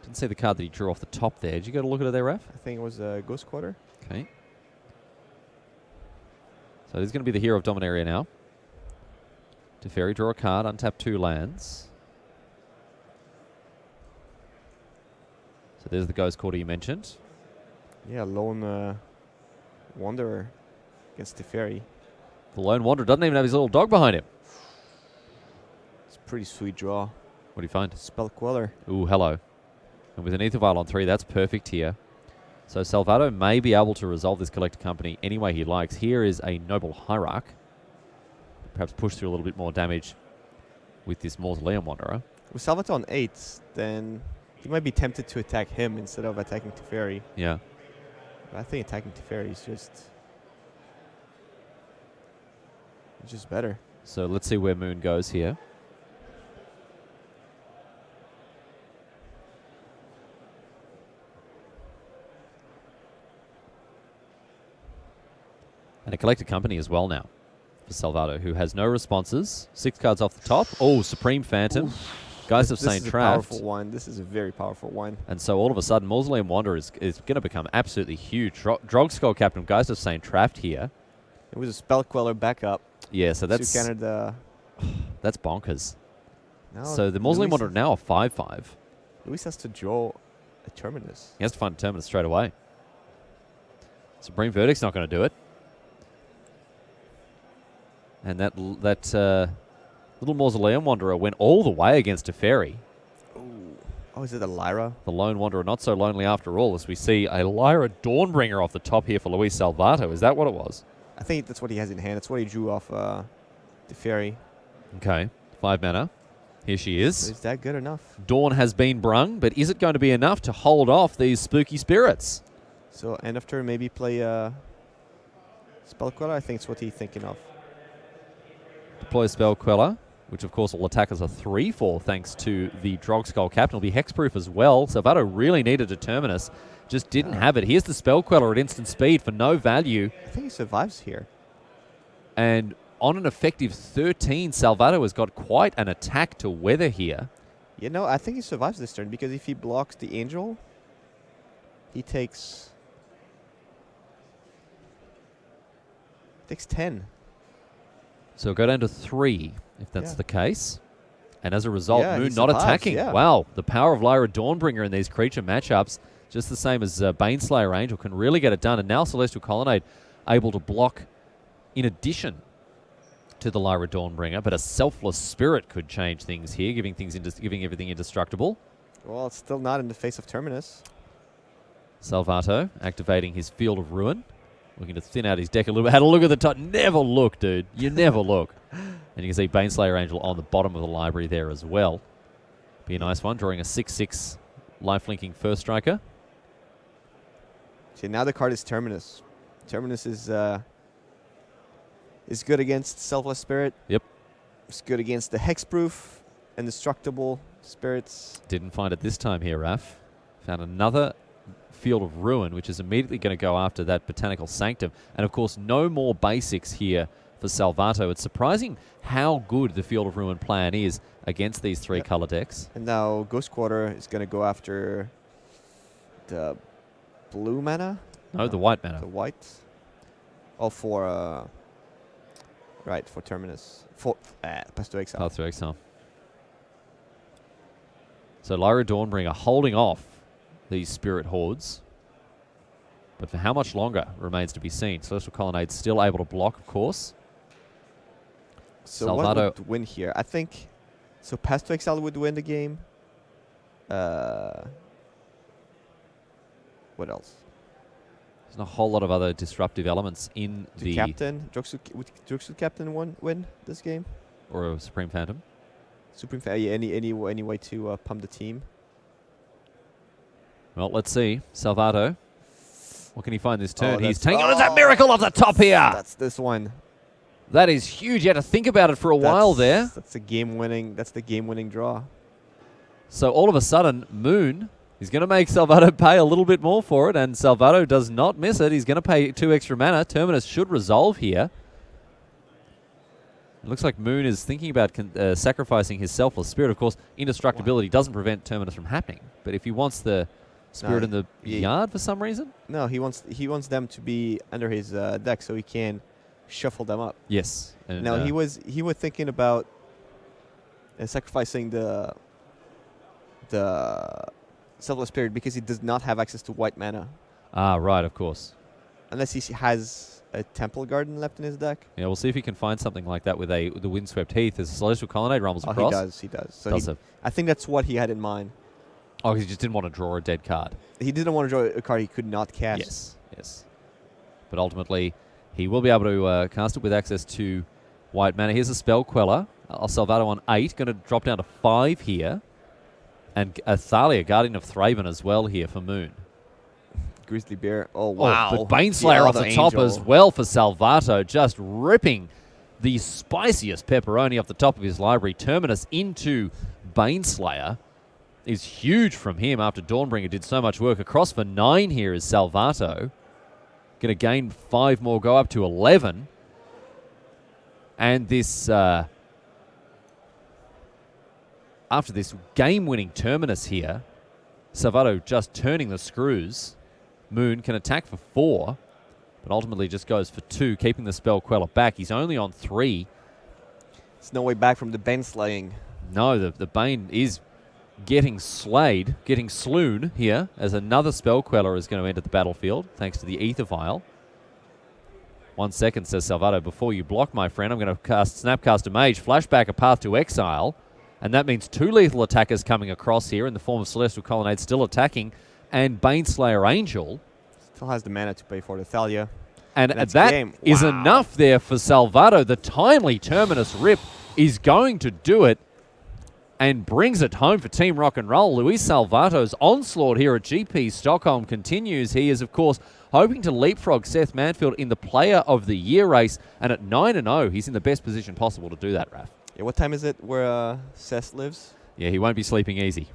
Didn't see the card that he drew off the top there. Did you go to look at it there, Raf? I think it was a Ghost Quarter. Okay. So he's going to be the hero of Dominaria now. Teferi, draw a card, untap 2 lands. So there's the Ghost Quarter you mentioned. Yeah, Lone Wanderer against Teferi. The Lone Wanderer doesn't even have his little dog behind him. It's a pretty sweet draw. What do you find? Spell Queller. Ooh, hello. And with an Aether Vial on 3, that's perfect here. So Salvato may be able to resolve this Collected Company any way he likes. Here is a Noble Hierarch. Perhaps push through a little bit more damage with this Mausoleum Wanderer. With Salvato on 8, then he might be tempted to attack him instead of attacking Teferi. Yeah. But I think attacking Teferi is just better. So let's see where Moon goes here. And a collected company as well now for Salvato, who has no responses. 6 cards off the top. Oh, Supreme Phantom. Oof. Geist of This Saint is a Trapped. powerful one. This is a very powerful one. And so all of a sudden, Mausoleum Wanderer is going to become absolutely huge. Drog Skull Captain, Geist of Saint Trapped here. It was a Spell Queller backup. Yeah, so that's that's bonkers. No, So the Mausoleum Wanderer now a 5/5. Luis has to draw a Terminus. He has to find a Terminus straight away. Supreme Verdict's not going to do it. And that little Mausoleum Wanderer went all the way against Teferi. Ooh. Oh, is it a Lyra? The Lone Wanderer not so lonely after all, as we see a Lyra Dawnbringer off the top here for Luis Salvato. Is that what it was? I think that's what he has in hand. That's what he drew off Teferi. Okay, 5 mana. Here she is. Is that good enough? Dawn has been brung, but is it going to be enough to hold off these spooky spirits? So end of turn, maybe play Spell Queller. I think it's what he's thinking of. Deploy Spell Queller, which of course will attack as a 3/4 thanks to the Drog Skull Captain. Will be hexproof as well. Salvato really needed a Terminus, just didn't have it. Here's the Spell Queller at instant speed for no value. I think he survives here. And on an effective 13, Salvato has got quite an attack to weather here. You know, I think he survives this turn because if he blocks the Angel, he takes 10. So go down to 3 if that's the case. And as a result, Yeah, he Moon not survives, attacking. yeah. Wow, the power of Lyra Dawnbringer in these creature matchups, just the same as Baneslayer Angel, can really get it done. And now Celestial Colonnade able to block in addition to the Lyra Dawnbringer, but a Selfless Spirit could change things here, giving everything indestructible. Well, it's still not in the face of Terminus. Salvato activating his Field of Ruin, looking to thin out his deck a little bit. Had a look at the top. Never look, dude. You never look. And you can see Baneslayer Angel on the bottom of the library there as well. Be a nice one, drawing a 6/6 life-linking first striker. See, now the card is Terminus. Terminus is good against Selfless Spirit. Yep. It's good against the Hexproof, Indestructible Spirits. Didn't find it this time here, Raf. Found another Field of Ruin, which is immediately going to go after that Botanical Sanctum. And, of course, no more basics here for Salvato. It's surprising how good the Field of Ruin plan is against these 3 color decks. And now Ghost Quarter is going to go after the blue mana? No, the white mana. The white? Oh, for Terminus. For Pass to Exile. Path to Exile. So Lyra Dawnbringer holding off these Spirit Hordes. But for how much longer remains to be seen. Celestial Colonnade still able to block, of course. So Salvato what would win here? I think so. Pass to Exile would win the game. What else? There's not a whole lot of other disruptive elements in The captain, would Drogsu Captain win this game? Or a Supreme Phantom. Supreme Phantom. Yeah, any way to pump the team. Well, let's see. Salvato. What can he find this turn? Oh, He's that's- taking on that miracle off the top here. That's this one. That is huge. You had to think about it for a while there. That's the game-winning. That's the game-winning draw. So all of a sudden, Moon is going to make Salvato pay a little bit more for it, and Salvato does not miss it. He's going to pay 2 extra mana. Terminus should resolve here. It looks like Moon is thinking about sacrificing his Selfless Spirit. Of course, indestructibility doesn't prevent Terminus from happening. But if he wants the Spirit in the yard for some reason? No, he wants them to be under his deck so he can shuffle them up. Yes. And Now he was thinking about sacrificing the Selfless Spirit because he does not have access to white mana. Ah, right, of course. Unless he has a Temple Garden left in his deck. Yeah, we'll see if he can find something like that with the Windswept Heath. As a Celestial Colonnade rumbles across. He does. So I think that's what he had in mind. Oh, he just didn't want to draw a dead card. He didn't want to draw a card he could not cast. Yes. But ultimately, he will be able to cast it with access to white mana. Here's a Spell Queller. Salvato on 8. Going to drop down to 5 here. And Athalia, Guardian of Thraben as well here for Moon. Grizzly Bear. Oh, wow. But Baneslayer off the top as well for Salvato. Just ripping the spiciest pepperoni off the top of his library. Terminus into Baneslayer is huge from him after Dawnbringer did so much work. Across for 9 here is Salvato. Going to gain 5 more, go up to 11. And this, after this game-winning terminus here, Salvato just turning the screws. Moon can attack for 4, but ultimately just goes for 2, keeping the Spell Queller back. He's only on 3. There's no way back from the Bane slaying. No, the Bane is getting slayed, getting sloon here, as another Spell Queller is going to enter the battlefield, thanks to the Aether Vial. 1 second, says Salvato. Before you block, my friend, I'm going to cast Snapcaster Mage, flashback a Path to Exile, and that means 2 lethal attackers coming across here in the form of Celestial Colonnade still attacking, and Baneslayer Angel. Still has the mana to pay for the Thalia. And that is enough there for Salvato. The timely Terminus Rip is going to do it and brings it home for Team Rock and Roll. Luis Salvato's onslaught here at GP Stockholm continues. He is, of course, hoping to leapfrog Seth Manfield in the Player of the Year race. And at 9-0, he's in the best position possible to do that, Raph. Yeah, what time is it where Seth lives? Yeah, he won't be sleeping easy.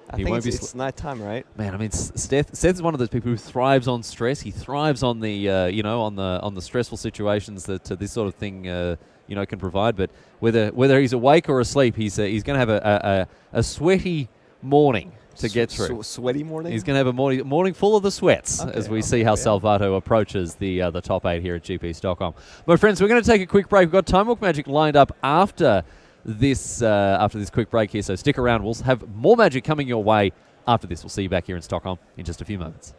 I think it's night time, right? Man, I mean, Seth is one of those people who thrives on stress. He thrives on the, on the stressful situations that this sort of thing, can provide. But whether he's awake or asleep, he's going to have a sweaty morning to get through. Sweaty morning? He's going to have a morning full of the sweats as we see how Salvato approaches the top 8 here at GP Stockholm. My friends, we're going to take a quick break. We've got Time Walk Magic lined up after this quick break here, so stick around. We'll have more Magic coming your way after this. We'll see you back here in Stockholm in just a few moments.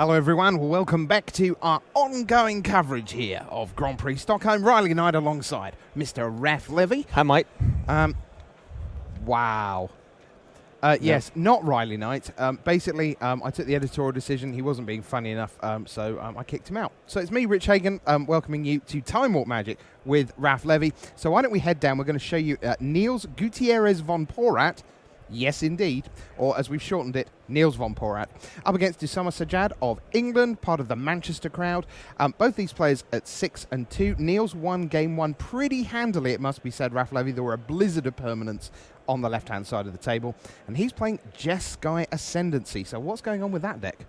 Hello everyone, well, welcome back to our ongoing coverage here of Grand Prix Stockholm. Riley Knight alongside Mr. Raf Levy. Hi, mate. Wow. Yes, not Riley Knight. Basically, I took the editorial decision. He wasn't being funny enough, so I kicked him out. So it's me, Rich Hagan, welcoming you to Time Warp Magic with Raf Levy. So why don't we head down? We're going to show you Niels Gutierrez von Porat. Yes, indeed. Or as we've shortened it, Niels von Porat. Up against Usama Sajjad of England, part of the Manchester crowd. Both these players at 6 and 2. Niels won game 1 pretty handily, it must be said, Raf Levy. There were a blizzard of permanents on the left-hand side of the table. And he's playing Jeskai Ascendancy. So what's going on with that deck?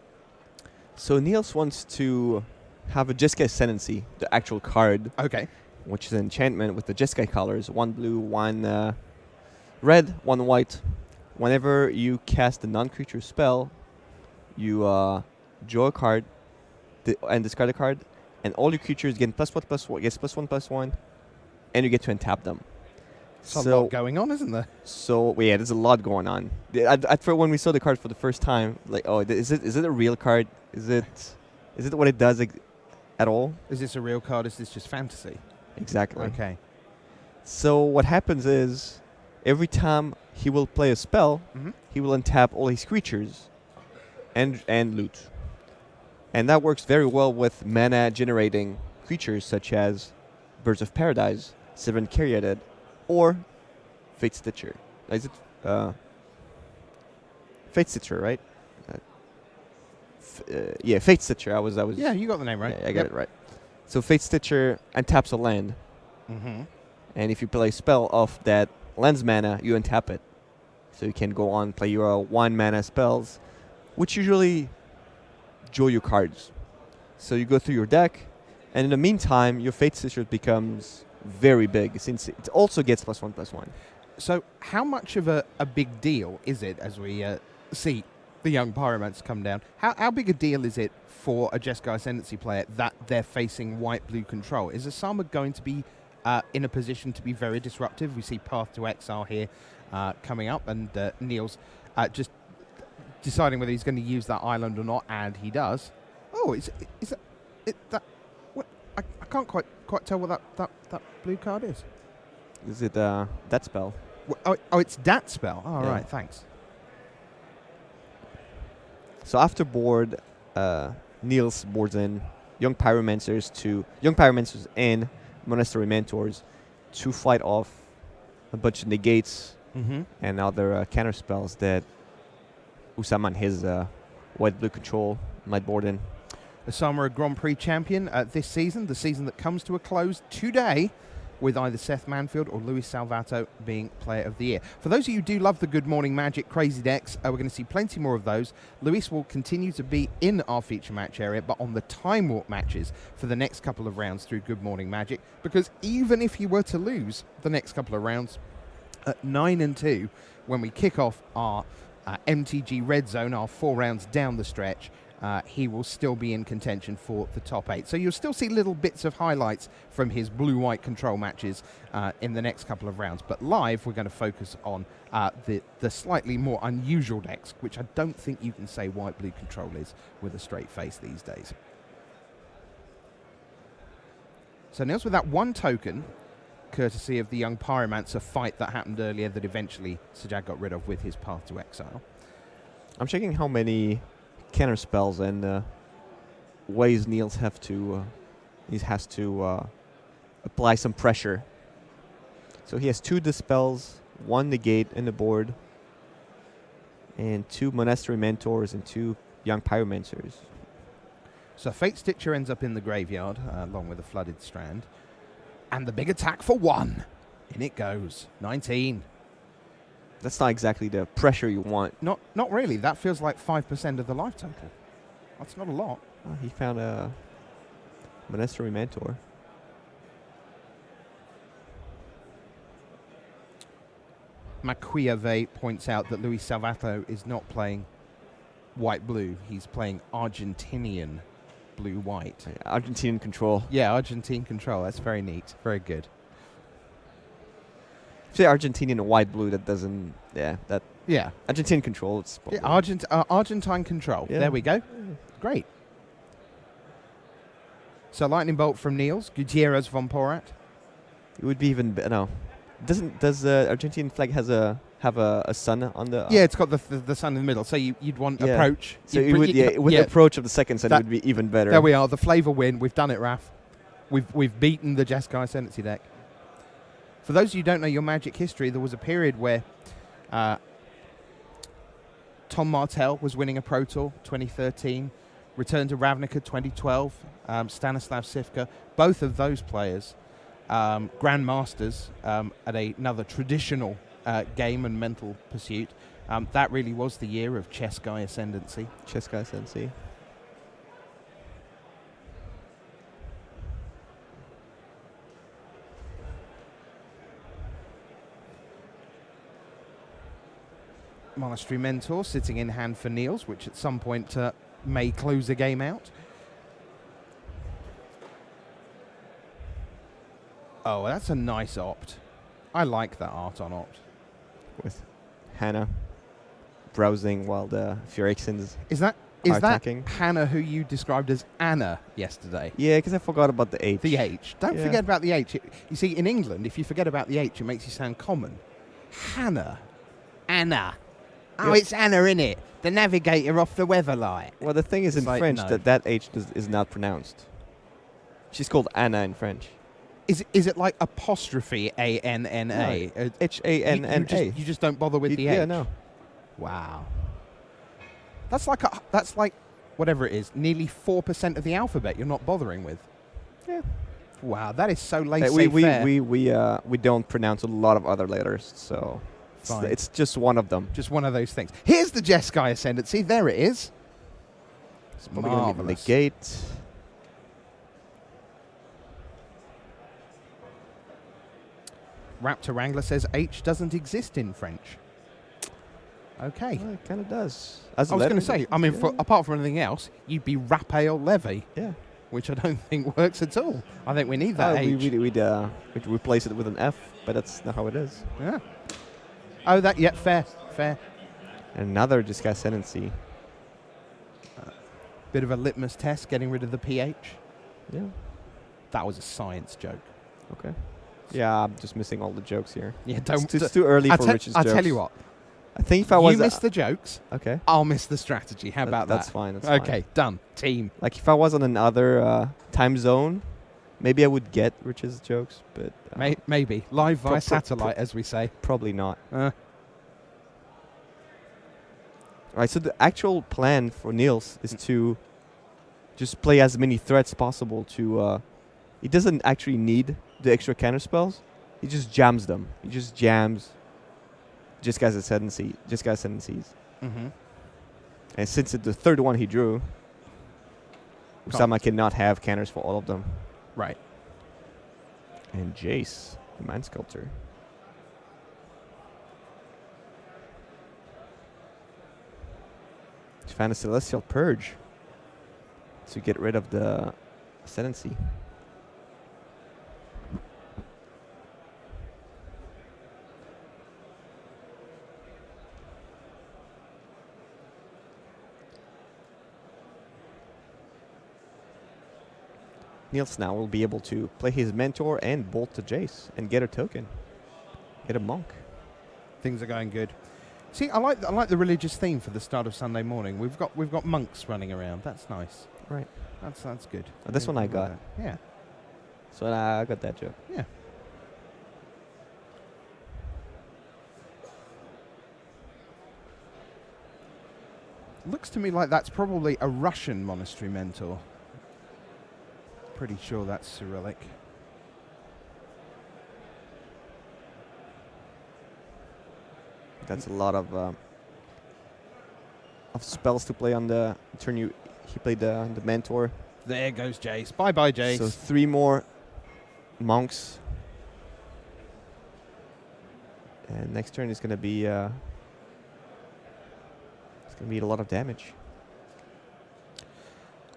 So Niels wants to have a Jeskai Ascendancy, the actual card. Okay. Which is an enchantment with the Jeskai colors. 1 blue, 1 red, 1 white. Whenever you cast a non-creature spell, you draw a card and discard a card, and all your creatures get +1/+1, and you get to untap them. There's a lot going on, isn't there? So yeah, there's a lot going on. At first, when we saw the card for the first time, like, oh, is it a real card? Is it what it does at all? Is this a real card? Is this just fantasy? Exactly. Okay. So what happens is, every time he will play a spell, he will untap all his creatures and loot. And that works very well with mana generating creatures such as Birds of Paradise, Seven Caryatid, or Fate Stitcher. Is it Fate Stitcher, right? Yeah, Fate Stitcher. I was. Yeah, you got the name right. Yeah, I got it right. So Fate Stitcher untaps a land. And if you play a spell off that land's mana, you untap it. So you can go on, play your 1 mana spells, which usually draw you cards. So you go through your deck, and in the meantime, your Fate Stitcher becomes very big, since it also gets +1/+1. So how much of a big deal is it, as we see the young Pyromancer come down, how big a deal is it for a Jeskai Ascendancy player that they're facing white-blue control? Is Osama going to be in a position to be very disruptive? We see Path to Exile here coming up, and Niels just deciding whether he's going to use that island or not, and he does. Oh, is that? What? I can't quite tell what that blue card is. Is it that spell? Oh, it's that spell. Oh, yeah. Right, thanks. So after board, Niels boards in Young Pyromancers and Monastery Mentors to fight off a bunch of negates and other counter spells that Usama and his white-blue control might board in. Osama, a Grand Prix champion this season, the season that comes to a close today, with either Seth Manfield or Luis Salvato being Player of the Year. For those of you who do love the Good Morning Magic crazy decks, we're going to see plenty more of those. Luis will continue to be in our feature match area, but on the Time Warp matches for the next couple of rounds through Good Morning Magic, because even if he were to lose the next couple of rounds at 9 and 2, when we kick off our MTG Red Zone, our 4 rounds down the stretch, he will still be in contention for the top 8. So you'll still see little bits of highlights from his blue-white control matches in the next couple of rounds. But live, we're going to focus on the slightly more unusual decks, which I don't think you can say white-blue control is with a straight face these days. So Niels with that 1 token, courtesy of the young Pyromancer fight that happened earlier that eventually Sajjad got rid of with his Path to Exile. I'm checking how many counter spells and ways Niels has to apply some pressure. So he has 2 dispels, 1 negate in the board, and 2 Monastery Mentors and 2 Young Pyromancers. So Fate Stitcher ends up in the graveyard along with a Flooded Strand, and the big attack for 1. In it goes. 19. That's not exactly the pressure you want. Not really. That feels like 5% of the life total. That's not a lot. He found a Monastery Mentor. Maquiave points out that Luis Salvato is not playing white-blue. He's playing Argentinian blue-white. Argentinian control. Yeah, Argentine control. That's very neat. Very good. Say Argentinian white-blue, that doesn't... Yeah, Yeah. Argentinian control. It's Argentine control. Yeah. There we go. Great. So Lightning Bolt from Niels, Gutierrez von Porat. It would be even better. No. Does the Argentine flag have a sun on the... Yeah, it's got the sun in the middle. So you'd want Yeah. approach. So You'd it put- would, you- with the approach of the second sun, it would be even better. There we are. The flavour win. We've done it, Raf. We've beaten the Jeskai Ascendancy deck. For those of you who don't know your Magic history, there was a period where Tom Martell was winning a Pro Tour 2013, returned to Ravnica 2012, Stanislav Sivka. Both of those players, grandmasters at another traditional game and mental pursuit. That really was the year of Jeskai Ascendancy. Jeskai Ascendancy. Monastery Mentor sitting in hand for Niels, which at some point may close the game out. Oh, that's a nice opt. I like that art on opt. With Hannah browsing while the Phyrexians Is that are attacking. Hannah who you described as Anna yesterday? Yeah, because I forgot about the H. The H. Don't Yeah. forget about the H. You see, in England, if you forget about the H, it makes you sound common. Hannah. Anna. Oh, Yeah. it's Anna, innit? The navigator off the Weatherlight. Well, the thing is It's in like, French no. that H is not pronounced. She's called Anna in French. Is it like apostrophe A-N-N-A? H-A-N-N-A. You just don't bother with the Yeah, H? no. Wow. That's like whatever it is, nearly 4% of the alphabet you're not bothering with. Yeah. Wow, that is so we laissez-faire. we don't pronounce a lot of other letters, so Fine. it's just one of them. Just one of those things. Here's the Jeskai Ascendancy. There it is. It's Probably gonna be marvelous. negate. Raptor Wrangler says H doesn't exist in French. Okay. Well, it kind of does. I was going to say, I mean, apart from anything else, you'd be Raphael Levy, yeah. which I don't think works at all. I think we need that H. We'd replace it with an F, but that's not how it is. Yeah. Oh, fair. Another Jeskai Ascendancy. Bit of a litmus test, getting rid of the PH. Yeah. That was a science joke. Okay. Yeah, I'm just missing all the jokes here. Yeah, don't. It's too early for Rich's jokes. I'll tell you what. I think if I was... You miss the jokes, okay. I'll miss the strategy. How about that? That's fine. That's Okay, fine. done. Team. Like if I was on another time zone, maybe I would get Rich's jokes, but Maybe. Live via pro- satellite, as we say. probably not. All right, so the actual plan for Niels is to just play as many threats possible to... he doesn't actually need the extra counter spells. He just jams them. He just jams Jeskai Ascendancies. Mm-hmm. And since it's the third one he drew, Can't. Usama cannot have counters for all of them. Right. And Jace, the Mind Sculptor. Found a Celestial Purge to get rid of the Ascendancy. Niels now will be able to play his Mentor and bolt to Jace and get a token. Get a Monk. Things are going good. See, I like the religious theme for the start of Sunday morning. We've got monks running around. That's nice. Right. That's good. Oh, this one I got. Yeah. So I got that joke. Yeah. Looks to me like that's probably a Russian monastery mentor. Pretty sure that's Cyrillic. That's a lot of spells to play on the turn. He played the Mentor. There goes Jace. Bye-bye, Jace. So 3 more monks. And next turn is going to be it's going to be a lot of damage.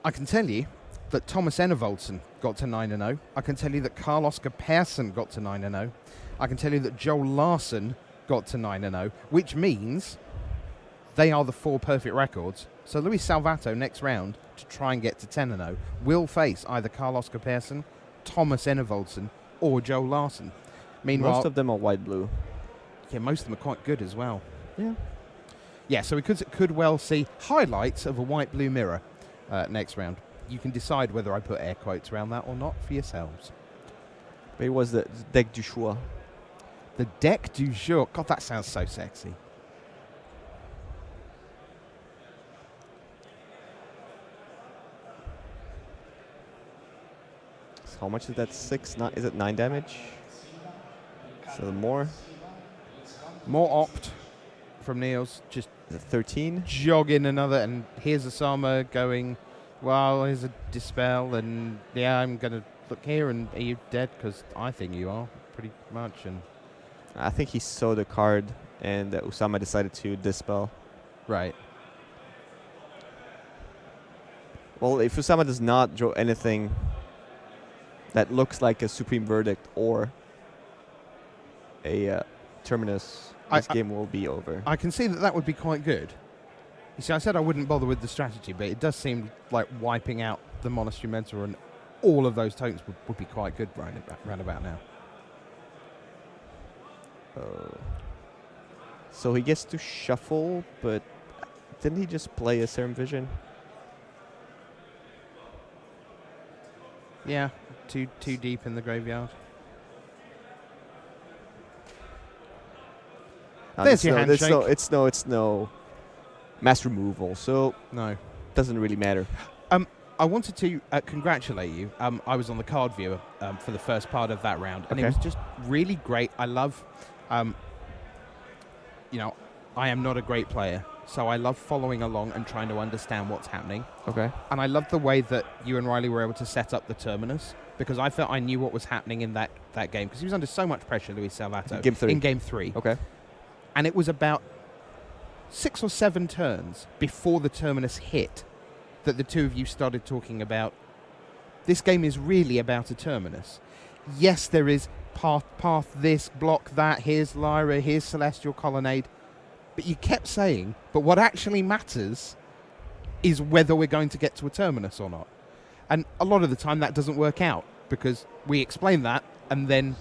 I can tell you that Thomas Enervoldsen got to 9-0. I can tell you that Carl Oscar Persson got to 9-0. I can tell you that Joel Larson got to 9-0, which means they are the 4 perfect records. So Luis Salvato next round, to try and get to 10-0, will face either Carl-Oscar Persson, Thomas Enevoldsen, or Joe Larson. Meanwhile, Most of them are white-blue. yeah, most of them are quite good as well. Yeah. Yeah, so we could well see highlights of a white-blue mirror next round. You can decide whether I put air quotes around that or not for yourselves. But it was the deck du choix. The deck du jour. God, that sounds so sexy. So how much is that? 6, 9? Is it 9 damage? So more. More opt from Niels, just Is it 13? jogging another, and here's Osama going, well, here's a dispel, and yeah, I'm going to look here, and are you dead? Because I think you are, pretty much. And I think he saw the card, and Usama decided to dispel. right. Well, if Usama does not draw anything that looks like a Supreme Verdict or a Terminus, this game will be over. I can see that would be quite good. You see, I said I wouldn't bother with the strategy, but it does seem like wiping out the Monastery Mentor and all of those tokens would be quite good round about now. So he gets to shuffle, but didn't he just play a Serum Vision? Yeah, too deep in the graveyard. There's your handshake. It's no mass removal, so No. doesn't really matter. I wanted to congratulate you. I was on the card viewer for the first part of that round, and it Okay. was just really great. I love, I am not a great player, so I love following along and trying to understand what's happening. Okay. And I love the way that you and Riley were able to set up the Terminus, because I felt I knew what was happening in that game, because he was under so much pressure, Luis Salvato, Game 3. in Game 3. Okay. And it was about 6 or 7 turns before the Terminus hit that the two of you started talking about, this game is really about a Terminus. Yes, there is path this, block that, here's Lyra, here's Celestial Colonnade, but you kept saying, but what actually matters is whether we're going to get to a Terminus or not. And a lot of the time that doesn't work out, because we explain that and then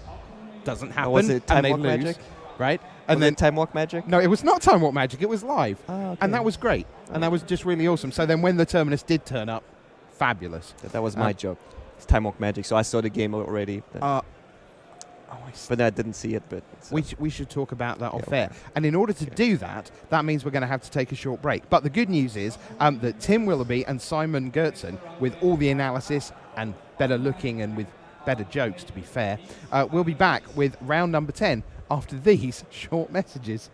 doesn't happen, was it and they Time Walk lose, Magic? right? And And then then Time Walk Magic? no, it was not Time Warp Magic, it was live. Ah, okay. And that was great. And that was just really awesome. So then when the Terminus did turn up, fabulous. That was my job. It's Time Walk Magic, so I saw the game already. But I didn't see it. But We should talk about that off Yeah, air. okay. And in order to do that, that means we're going to have to take a short break. But the good news is that Tim Willoughby and Simon Gertzen, with all the analysis and better looking and with better jokes, to be fair, we'll be back with round number 10 after these short messages.